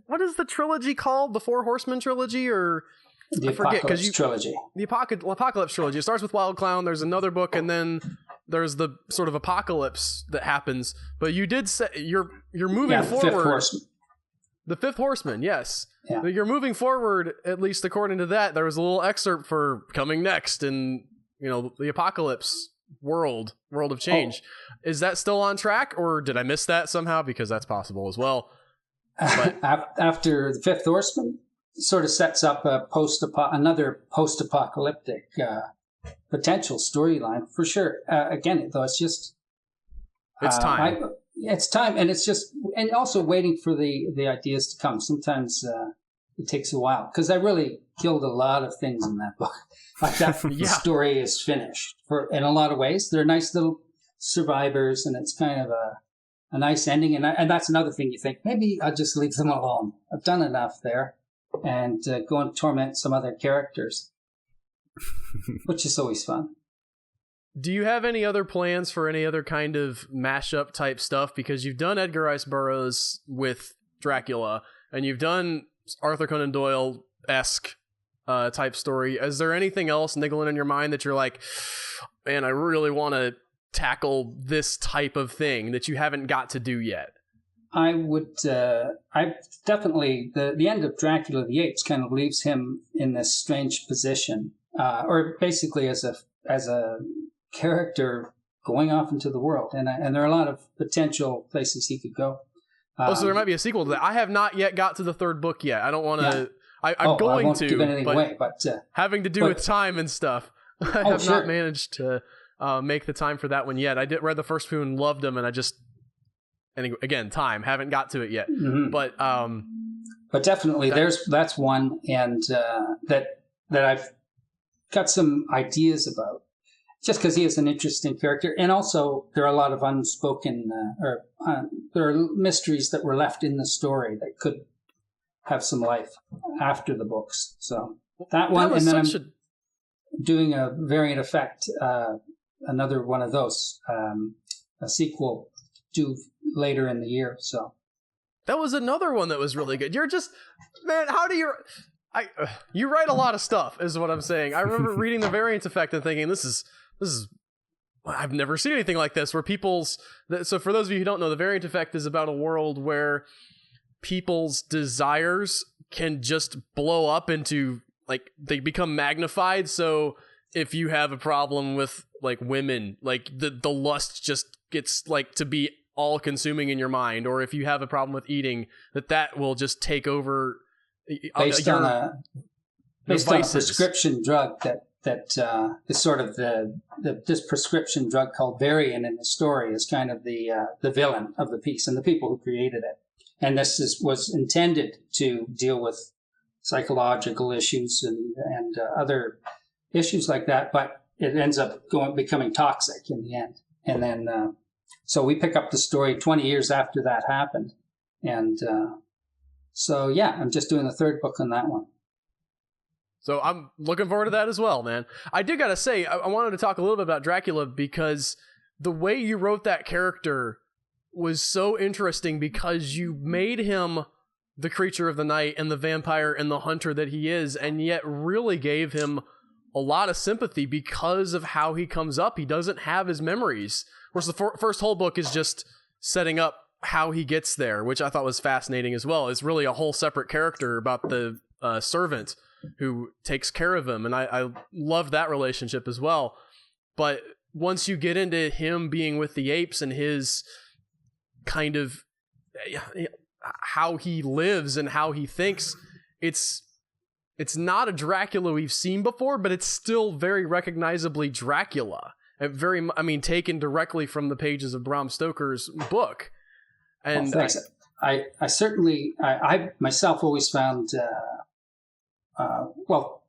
S1: what is the trilogy called? The Four Horsemen trilogy, or
S3: the Apocalypse trilogy?
S1: The Apocalypse trilogy. It starts with Wild Clown. There's another book, and then there's the sort of apocalypse that happens. But you did say you're moving forward. The Fifth Horseman, yes. Yeah. You're moving forward, at least according to that. There was a little excerpt for coming next in the Apocalypse world of change. Is that still on track, or did I miss that somehow? Because that's possible as well. But
S3: after the Fifth Horseman, sort of sets up another post-apocalyptic potential storyline for sure. Again, though, it's just
S1: it's time.
S3: It's time, and it's just, and also waiting for the ideas to come. Sometimes it takes a while, because I really killed a lot of things in that book. Like that story is finished in a lot of ways. They're nice little survivors, and it's kind of a nice ending. And that's another thing you think, maybe I'll just leave them alone. I've done enough there, and go and torment some other characters, which is always fun.
S1: Do you have any other plans for any other kind of mashup type stuff? Because you've done Edgar Rice Burroughs with Dracula, and you've done Arthur Conan Doyle-esque type story. Is there anything else niggling in your mind that you're like, man, I really want to tackle this type of thing that you haven't got to do yet?
S3: I would, I definitely, the end of Dracula the Apes kind of leaves him in this strange position, or basically as a character going off into the world, and there are a lot of potential places he could go.
S1: So there might be a sequel to that. I have not yet got to the third book yet. I don't want to. Yeah. I'm going
S3: I won't
S1: to
S3: give anything
S1: but
S3: away, but
S1: having to do with time and stuff, I have not managed to make the time for that one yet. I read the first few and loved them, and again, time, haven't got to it yet.
S3: Mm-hmm. But definitely that's one, and that I've got some ideas about. Just because he is an interesting character. And also, there are a lot of unspoken, there are mysteries that were left in the story that could have some life after the books. So that one, and then I'm doing a variant effect, another one of those, a sequel due later in the year. So
S1: that was another one that was really good. You're just, man, how do you... you write a lot of stuff, is what I'm saying. I remember reading the variant effect and thinking, this is I've never seen anything like this, where so for those of you who don't know, the variant effect is about a world where people's desires can just blow up into, like, they become magnified. So if you have a problem with, like, women, like the lust just gets, like, to be all consuming in your mind, or if you have a problem with eating, that will just take over
S3: based on a prescription drug that is sort of this prescription drug called Varian in the story is kind of the villain of the piece, and the people who created it. And this was intended to deal with psychological issues and other issues like that, but it ends up becoming toxic in the end. And then so we pick up the story 20 years after that happened, and so yeah, I'm just doing the third book on that one.
S1: So I'm looking forward to that as well, man. I do gotta say, I wanted to talk a little bit about Dracula, because the way you wrote that character was so interesting, because you made him the creature of the night and the vampire and the hunter that he is, and yet really gave him a lot of sympathy because of how he comes up. He doesn't have his memories. Whereas the first whole book is just setting up how he gets there, which I thought was fascinating as well. It's really a whole separate character about the servant who takes care of him, and I love that relationship as well. But once you get into him being with the apes and his kind of how he lives and how he thinks, it's not a Dracula we've seen before, but it's still very recognizably Dracula. Taken directly from the pages of Bram Stoker's book. And
S3: I certainly myself always found,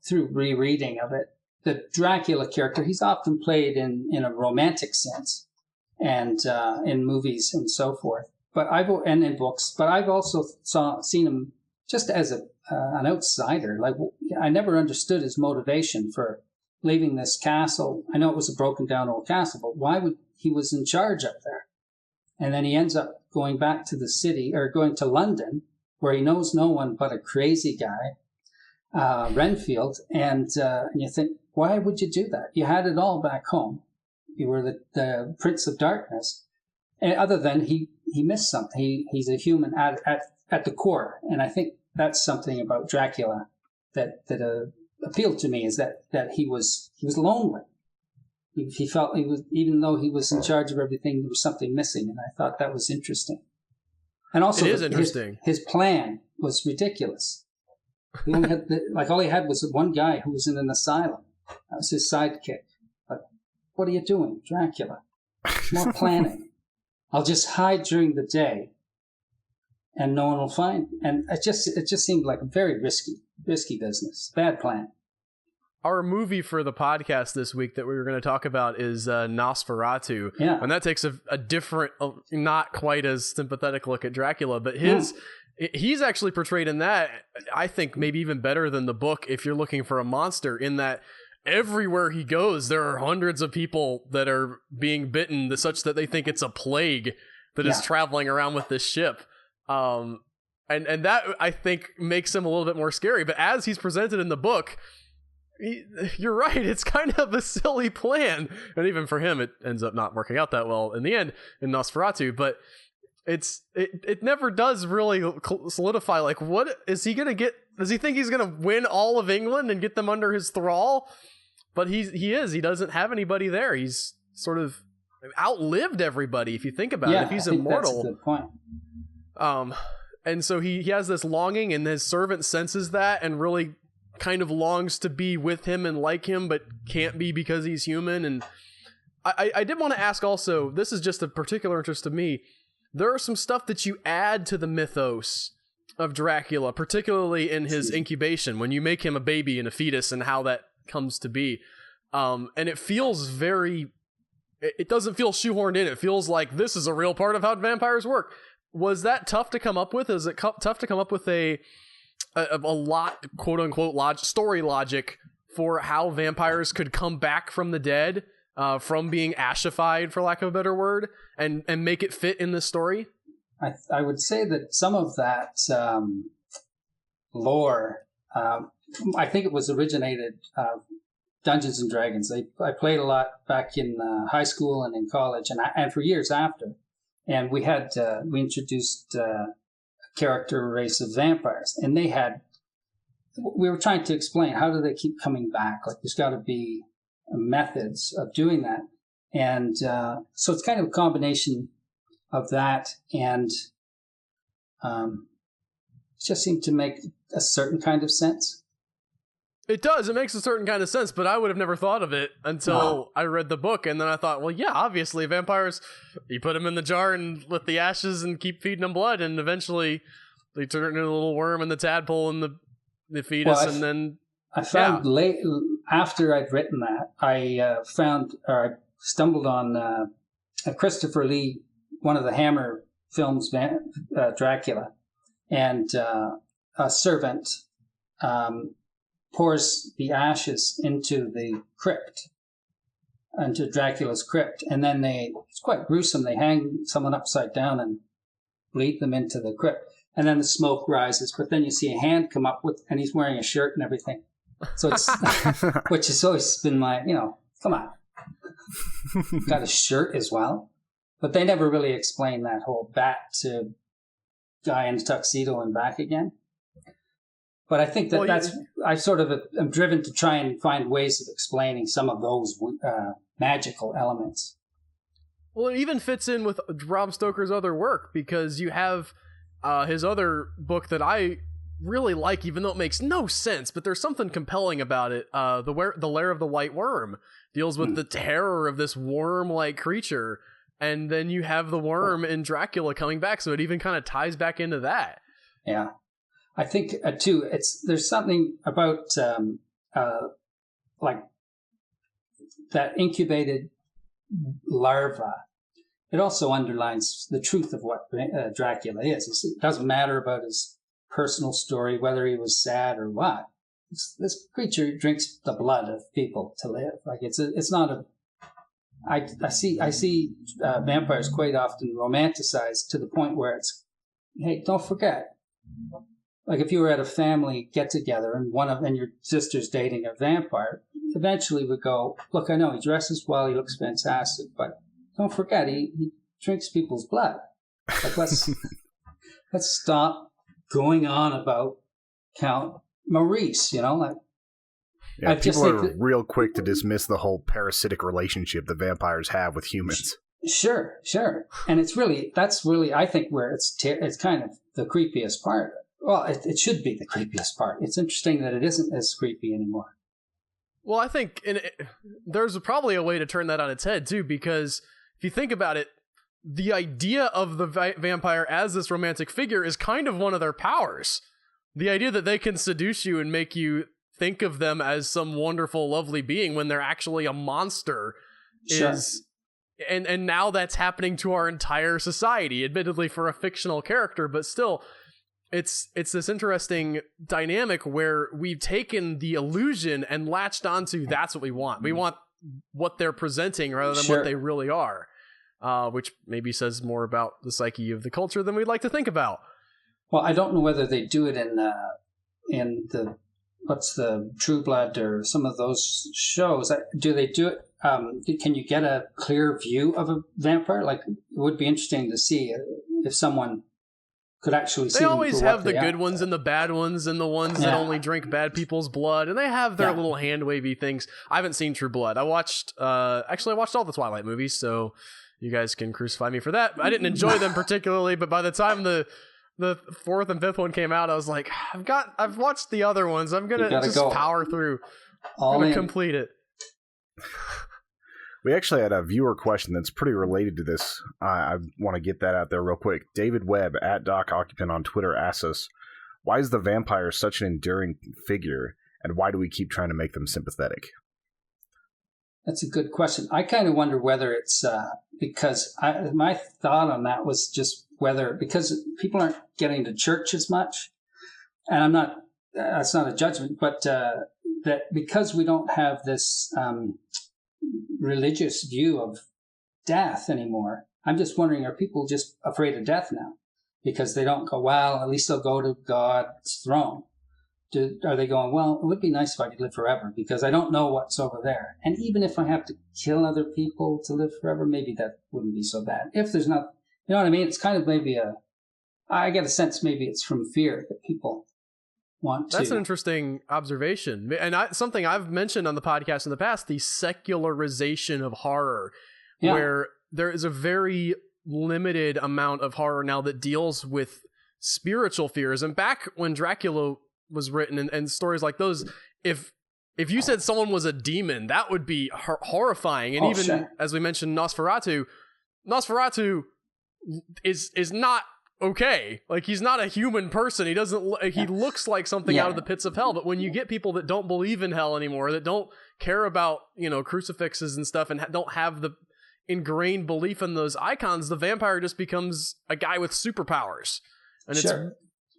S3: through rereading of it, the Dracula character, he's often played in a romantic sense, and in movies and so forth. And in books, but I've also seen him just as an outsider. Like, I never understood his motivation for leaving this castle. I know it was a broken down old castle, but why would he was in charge up there? And then he ends up going back to the city, or going to London, where he knows no one but a crazy guy, Renfield. And you think, why would you do that? You had it all back home. You were the Prince of Darkness. And other than he missed something. He's a human at the core. And I think that's something about Dracula that appealed to me, is that he was lonely. He felt he was, even though he was in charge of everything, there was something missing, and I thought that was interesting. And also, it is interesting. His plan was ridiculous. He only had all he had was one guy who was in an asylum. That was his sidekick. But what are you doing, Dracula? More planning. I'll just hide during the day, and no one will find. And it just seemed like a very risky business. Bad plan.
S1: Our movie for the podcast this week that we were going to talk about is Nosferatu.
S3: Yeah.
S1: And that takes a different, not quite as sympathetic look at Dracula, but he's actually portrayed in that, I think, maybe even better than the book if you're looking for a monster, in that everywhere he goes, there are hundreds of people that are being bitten such that they think it's a plague that is traveling around with this ship. And that, I think, makes him a little bit more scary. But as he's presented in the book, you're right, it's kind of a silly plan. And even for him, it ends up not working out that well in the end in Nosferatu. But it never does really solidify, like, what is he going to get? Does he think he's going to win all of England and get them under his thrall? But he doesn't have anybody there. He's sort of outlived everybody, if you think about it. If he's immortal.
S3: That's a good point.
S1: And so he has this longing, and his servant senses that and really kind of longs to be with him and like him, but can't be because he's human. And I did want to ask also, this is just a particular interest to me, there are some stuff that you add to the mythos of Dracula, particularly in his incubation, when you make him a baby and a fetus and how that comes to be. And it feels it doesn't feel shoehorned in. It feels like this is a real part of how vampires work. Was that tough to come up with? Is it tough to come up with a lot, quote unquote, story logic for how vampires could come back from the dead, from being ashified, for lack of a better word, and make it fit in this story?
S3: I would say that some of that lore, I think it was originated Dungeons and Dragons. I played a lot back in high school and in college, and for years after. And we introduced a character race of vampires, and we were trying to explain, how do they keep coming back? Like, there's got to be methods of doing that. And so it's kind of a combination of that, and it just seemed to make a certain kind of sense.
S1: It does. It makes a certain kind of sense, but I would have never thought of it until I read the book, and then I thought, well, yeah, obviously vampires, you put them in the jar and with the ashes and keep feeding them blood, and eventually they turn into a little worm and the tadpole and the fetus, and then...
S3: I found late, after I'd written that, I stumbled on Christopher Lee, one of the Hammer films, Dracula, and a servant pours the ashes into the crypt, into Dracula's crypt, and then it's quite gruesome. They hang someone upside down and bleed them into the crypt, and then the smoke rises, but then you see a hand come up and he's wearing a shirt and everything. So it's, which has always been like, come on, got a shirt as well. But they never really explain that whole back to guy in a tuxedo and back again. But I think I sort of am driven to try and find ways of explaining some of those magical elements.
S1: Well, it even fits in with Bram Stoker's other work, because you have his other book that I really like, even though it makes no sense, but there's something compelling about it. The Lair of the White Worm deals with the terror of this worm-like creature, and then you have the worm in Dracula coming back, so it even kind of ties back into that.
S3: Yeah. I think, too, there's something about, like, that incubated larva. It also underlines the truth of what Dracula is. It doesn't matter about his personal story, whether he was sad or what. This creature drinks the blood of people to live. Like, it's not a... I see vampires quite often romanticized to the point where it's, hey, don't forget... Like if you were at a family get-together and your sister's dating a vampire, eventually would go, look, I know he dresses well, he looks fantastic, but don't forget, he drinks people's blood. Like let's stop going on about Count Maurice, like.
S2: Yeah, people are real quick to dismiss the whole parasitic relationship that vampires have with humans.
S3: Sure. And that's really, I think, where it's kind of the creepiest part. Well, it should be the creepiest part. It's interesting that it isn't as creepy anymore.
S1: Well, I think there's probably a way to turn that on its head, too, because if you think about it, the idea of the vampire as this romantic figure is kind of one of their powers. The idea that they can seduce you and make you think of them as some wonderful, lovely being when they're actually a monster is... And now that's happening to our entire society, admittedly for a fictional character, but still... It's this interesting dynamic where we've taken the illusion and latched onto that's what we want. We want what they're presenting rather than what they really are, which maybe says more about the psyche of the culture than we'd like to think about.
S3: Well, I don't know whether they do it in the what's the True Blood or some of those shows. Do they do it? Can you get a clear view of a vampire? Like, it would be interesting to see if someone could actually see.
S1: They always have the good ones and the bad ones and the ones that only drink bad people's blood, and they have their little hand wavy things. I haven't seen True Blood. I watched all the Twilight movies, so you guys can crucify me for that. I didn't enjoy them particularly, but by the time the fourth and fifth one came out, I was like, I've watched the other ones. I'm gonna just power through. I'm gonna complete it.
S2: We actually had a viewer question that's pretty related to this. I want to get that out there real quick. David Webb at Doc Occupant on Twitter asks us, why is the vampire such an enduring figure, and why do we keep trying to make them sympathetic?
S3: That's a good question. I kind of wonder whether it's because my thought on that was just because people aren't getting to church as much, and that's not a judgment, but that because we don't have this religious view of death anymore. I'm just wondering, are people just afraid of death now? Because they don't go, well, at least they'll go to God's throne. Are they going, well, it would be nice if I could live forever because I don't know what's over there. And even if I have to kill other people to live forever, maybe that wouldn't be so bad. If there's not, you know what I mean? It's kind of maybe I get a sense maybe it's from fear that people want to.
S1: That's an interesting observation. And something I've mentioned on the podcast in the past, the secularization of horror, where there is a very limited amount of horror now that deals with spiritual fears. And back when Dracula was written and stories like those, if you said someone was a demon, that would be horrifying. And as we mentioned, Nosferatu is not okay. Like, he's not a human person. He looks like something out of the pits of hell. But when you get people that don't believe in hell anymore, that don't care about, crucifixes and stuff, and don't have the ingrained belief in those icons, the vampire just becomes a guy with superpowers. And it's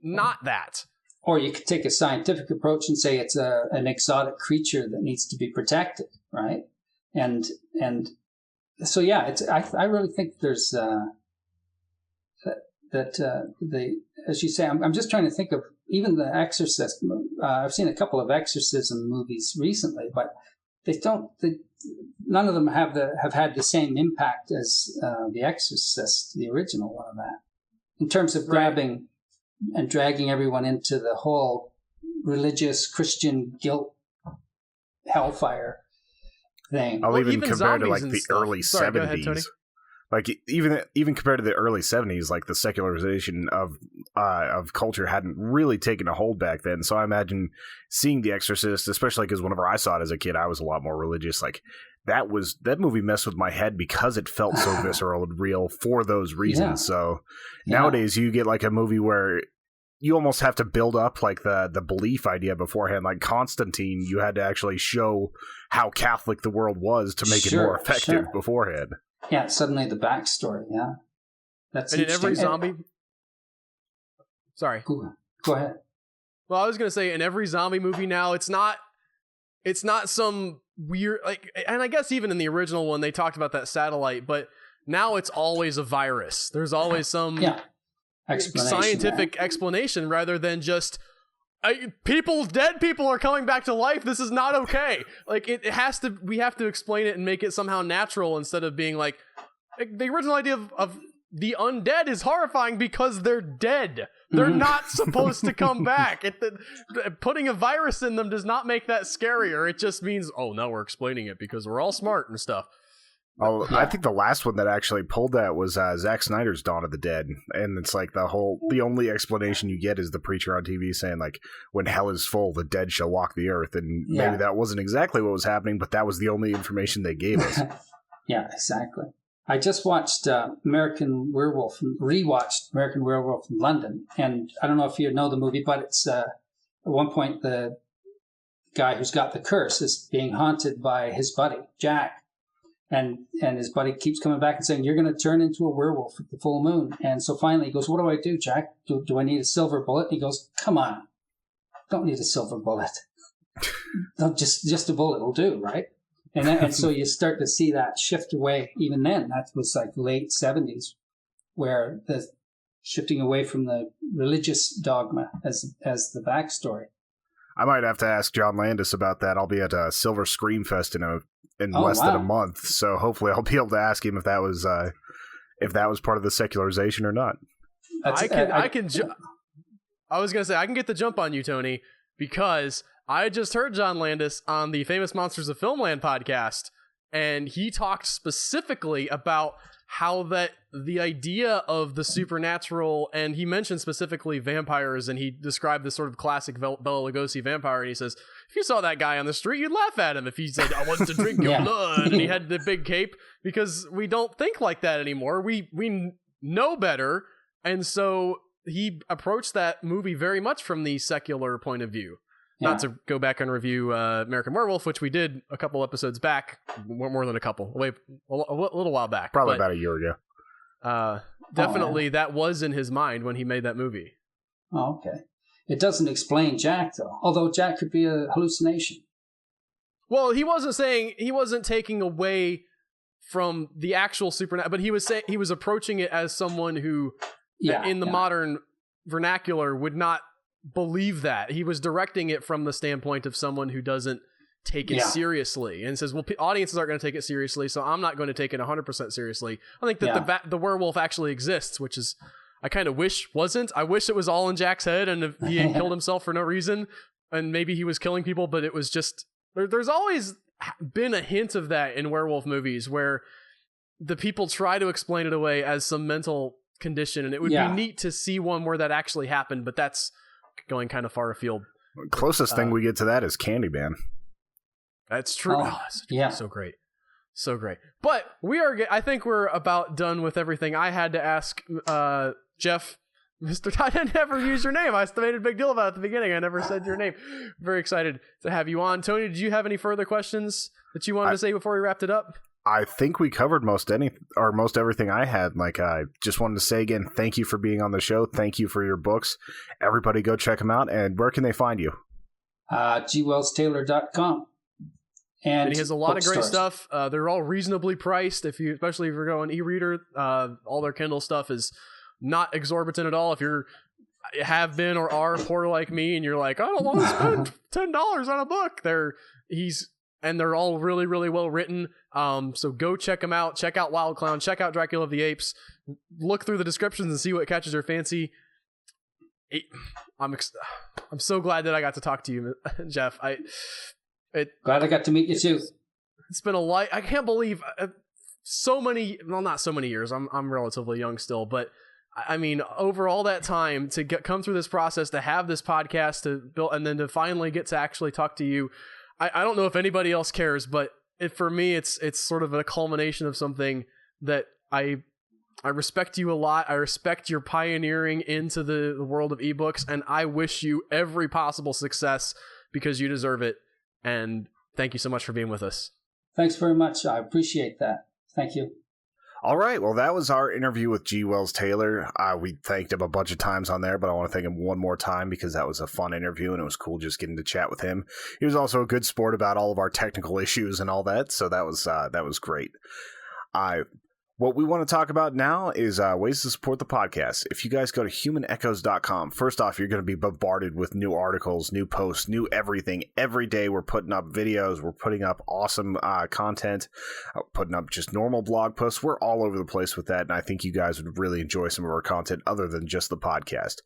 S1: not that.
S3: Or you could take a scientific approach and say it's an exotic creature that needs to be protected, right? And so I really think there's as you say, I'm just trying to think of even The Exorcist. I've seen a couple of exorcism movies recently, but none of them have had the same impact as The Exorcist, the original one of that, in terms of grabbing and dragging everyone into the whole religious Christian guilt hellfire thing.
S2: I'll even compare to like the
S1: stuff.
S2: early
S1: Sorry,
S2: 70s.
S1: go ahead, Tony.
S2: Like even compared to the early 70s, like the secularization of culture hadn't really taken a hold back then. So I imagine seeing The Exorcist, especially because whenever I saw it as a kid, I was a lot more religious. Like that movie messed with my head because it felt so visceral and real for those reasons.
S3: Yeah.
S2: So nowadays you get like a movie where you almost have to build up like the belief idea beforehand. Like Constantine, you had to actually show how Catholic the world was to make it more effective beforehand.
S3: Yeah, suddenly the backstory. Yeah, that's
S1: and in every zombie. Sorry,
S3: go ahead.
S1: Well, I was gonna say in every zombie movie now, it's not some weird like, and I guess even in the original one they talked about that satellite, but now it's always a virus. There's always some scientific explanation rather than just dead people are coming back to life. This is not okay. Like we have to explain it and make it somehow natural instead of being like the original idea of the undead is horrifying because they're dead. They're not supposed to come back. Putting a virus in them does not make that scarier. It just means, oh, now we're explaining it because we're all smart and stuff.
S2: Oh, I think the last one that actually pulled that was Zack Snyder's Dawn of the Dead, and it's like the only explanation you get is the preacher on TV saying like, when hell is full, the dead shall walk the earth, and maybe that wasn't exactly what was happening, but that was the only information they gave us.
S3: Yeah, exactly. I just watched rewatched American Werewolf in London, and I don't know if you know the movie, but it's at one point the guy who's got the curse is being haunted by his buddy Jack. And his buddy keeps coming back and saying, you're going to turn into a werewolf at the full moon. And so finally he goes, what do I do, Jack? Do I need a silver bullet? And he goes, come on. Don't need a silver bullet. No, just a bullet will do, right? And so you start to see that shift away. Even then, that was like late 70s, where the shifting away from the religious dogma as the backstory.
S2: I might have to ask John Landis about that. I'll be at a Silver Screamfest in less than a month, so hopefully I'll be able to ask him if that was part of the secularization or not.
S1: I was gonna say I can get the jump on you, Tony, because I just heard John Landis on the Famous Monsters of Filmland podcast, and he talked specifically about how that the idea of the supernatural, and he mentioned specifically vampires, and he described this sort of classic Bela Lugosi vampire, and he says, if you saw that guy on the street, you'd laugh at him if he said, I want to drink your blood, and he had the big cape, because we don't think like that anymore. We know better, and so he approached that movie very much from the secular point of view. Yeah. Not to go back and review American Werewolf, which we did a couple episodes back, more than a couple, a little while back.
S2: Probably about a year ago.
S1: Definitely that was in his mind when he made that movie.
S3: Oh, okay. It doesn't explain Jack, though, although Jack could be a hallucination.
S1: Well, he wasn't taking away from the actual supernatural, but he was approaching it as someone who, in the modern vernacular, would not believe that. He was directing it from the standpoint of someone who doesn't take it seriously and says, well, audiences aren't going to take it seriously, so I'm not going to take it 100% seriously. I think that the werewolf actually exists, which is, I kind of wish wasn't. I wish it was all in Jack's head and if he had killed himself for no reason and maybe he was killing people, but it was just, there's always been a hint of that in werewolf movies where the people try to explain it away as some mental condition, and it would be neat to see one where that actually happened, but that's going kind of far afield.
S2: Closest thing we get to that is Candyman.
S1: That's true. So great. But I think we're about done with everything I had to ask Jeff. Mr. I didn't ever use your name. I made a big deal about it at the beginning. I never said your name. Very excited to have you on. Tony, did you have any further questions that you wanted to say before we wrapped it up?
S2: I think we covered most everything I had. Like, I just wanted to say again, thank you for being on the show. Thank you for your books. Everybody go check them out. And where can they find you? gwellstaylor.com.
S1: And he has a lot of great stuff. They're all reasonably priced, especially if you're going e-reader. All their Kindle stuff is not exorbitant at all. If you have been or are poor like me and you're like, I don't want to spend $10 on a book, they're all really, really well written. So go check them out. Check out Wild Clown. Check out Dracula of the Apes. Look through the descriptions and see what catches your fancy. I'm so glad that I got to talk to you, Jeff.
S3: Glad I got to meet you too.
S1: It's been I can't believe so many. Well, not so many years. I'm relatively young still, but I mean, over all that time to come through this process, to have this podcast to build, and then to finally get to actually talk to you. I don't know if anybody else cares, but for me, it's sort of a culmination of something that I respect you a lot. I respect your pioneering into the world of ebooks, and I wish you every possible success because you deserve it. And thank you so much for being with us.
S3: Thanks very much. I appreciate that. Thank you.
S2: All right. Well, that was our interview with G. Wells Taylor. We thanked him a bunch of times on there, but I want to thank him one more time because that was a fun interview and it was cool just getting to chat with him. He was also a good sport about all of our technical issues and all that, so that was great. What we want to talk about now is ways to support the podcast. If you guys go to humanechoes.com, first off, you're going to be bombarded with new articles, new posts, new everything. Every day we're putting up videos. We're putting up awesome content, putting up just normal blog posts. We're all over the place with that, and I think you guys would really enjoy some of our content other than just the podcast.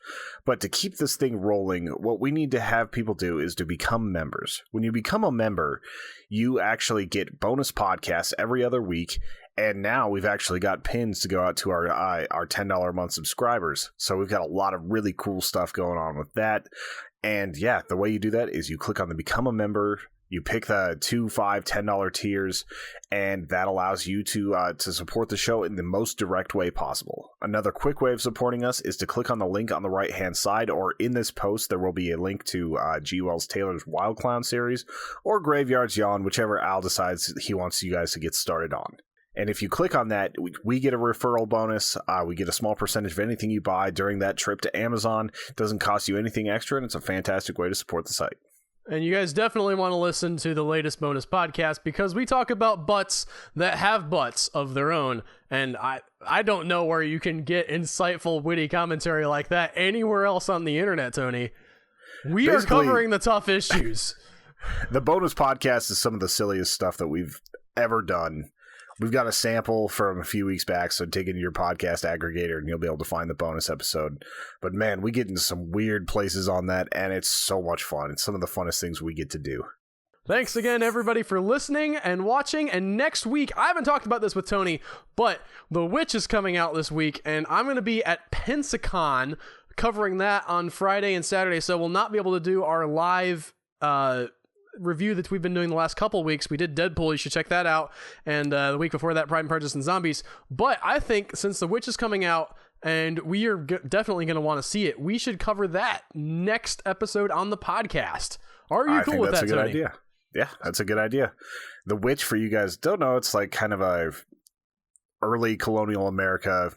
S2: But to keep this thing rolling, what we need to have people do is to become members. When you become a member, you actually get bonus podcasts every other week. And now we've actually got pins to go out to our $10 a month subscribers. So we've got a lot of really cool stuff going on with that. And yeah, the way you do that is you click on the Become a Member. You pick the $2, $5, $10 tiers, and that allows you to support the show in the most direct way possible. Another quick way of supporting us is to click on the link on the right-hand side, or in this post, there will be a link to G. Wells Taylor's Wild Clown series, or Graveyard's Yawn, whichever Al decides he wants you guys to get started on. And if you click on that, we get a referral bonus. We get a small percentage of anything you buy during that trip to Amazon. It doesn't cost you anything extra, and it's a fantastic way to support the site.
S1: And you guys definitely want to listen to the latest bonus podcast because we talk about butts that have butts of their own. And I don't know where you can get insightful, witty commentary like that anywhere else on the internet, Tony. We are covering the tough issues.
S2: The bonus podcast is some of the silliest stuff that we've ever done. We've got a sample from a few weeks back, so dig into your podcast aggregator and you'll be able to find the bonus episode. But man, we get into some weird places on that, and it's so much fun. It's some of the funnest things we get to do.
S1: Thanks again, everybody, for listening and watching. And next week, I haven't talked about this with Tony, but The Witch is coming out this week, and I'm going to be at Pensacon covering that on Friday and Saturday, so we'll not be able to do our live review that we've been doing the last couple weeks. We did Deadpool, you should check that out, and the week before that, Pride and Prejudice and Zombies. But I think since The Witch is coming out and we are definitely going to want to see it, we should cover that next episode on the podcast. Are you cool with that, Tony? I think that's a good
S2: idea. Yeah, that's a good idea. The Witch, for you guys don't know, it's like kind of a early colonial America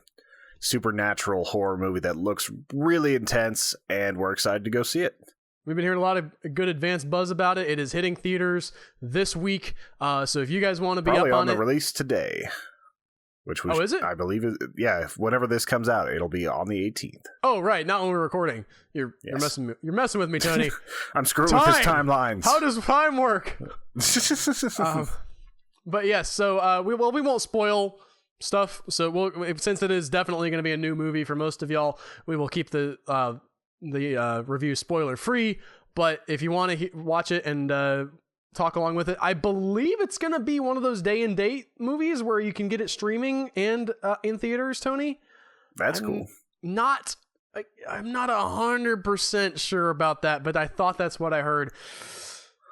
S2: supernatural horror movie that looks really intense, and we're excited to go see it.
S1: We've been hearing a lot of good advanced buzz about it. It is hitting theaters this week. So if you guys want to be
S2: probably
S1: up on
S2: the
S1: it,
S2: release today, which we
S1: is it?
S2: I believe it. Yeah, whenever this comes out, it'll be on the 18th.
S1: Oh, right, not when we're recording. You're messing with me, Tony.
S2: I'm screwing with his timelines.
S1: How does time work? But yes, so we won't spoil stuff. So since it is definitely going to be a new movie for most of y'all, we will keep the review spoiler free. But if you want to watch it and talk along with it, I believe it's going to be one of those day and date movies where you can get it streaming and in theaters, Tony.
S2: That's cool.
S1: I'm not 100% sure about that, but I thought that's what I heard.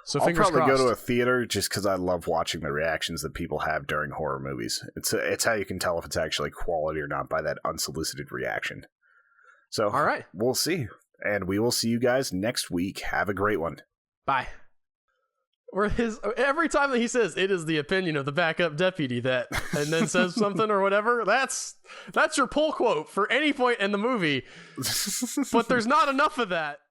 S1: So
S2: I'll probably
S1: crossed.
S2: go to a theater just because I love watching the reactions that people have during horror movies. It's how you can tell if it's actually quality or not, by that unsolicited reaction. So,
S1: all right,
S2: we'll see. And we will see you guys next week. Have a great one.
S1: Bye. Or every time that he says it is the opinion of the backup deputy that, and then says something or whatever, that's your pull quote for any point in the movie. But there's not enough of that.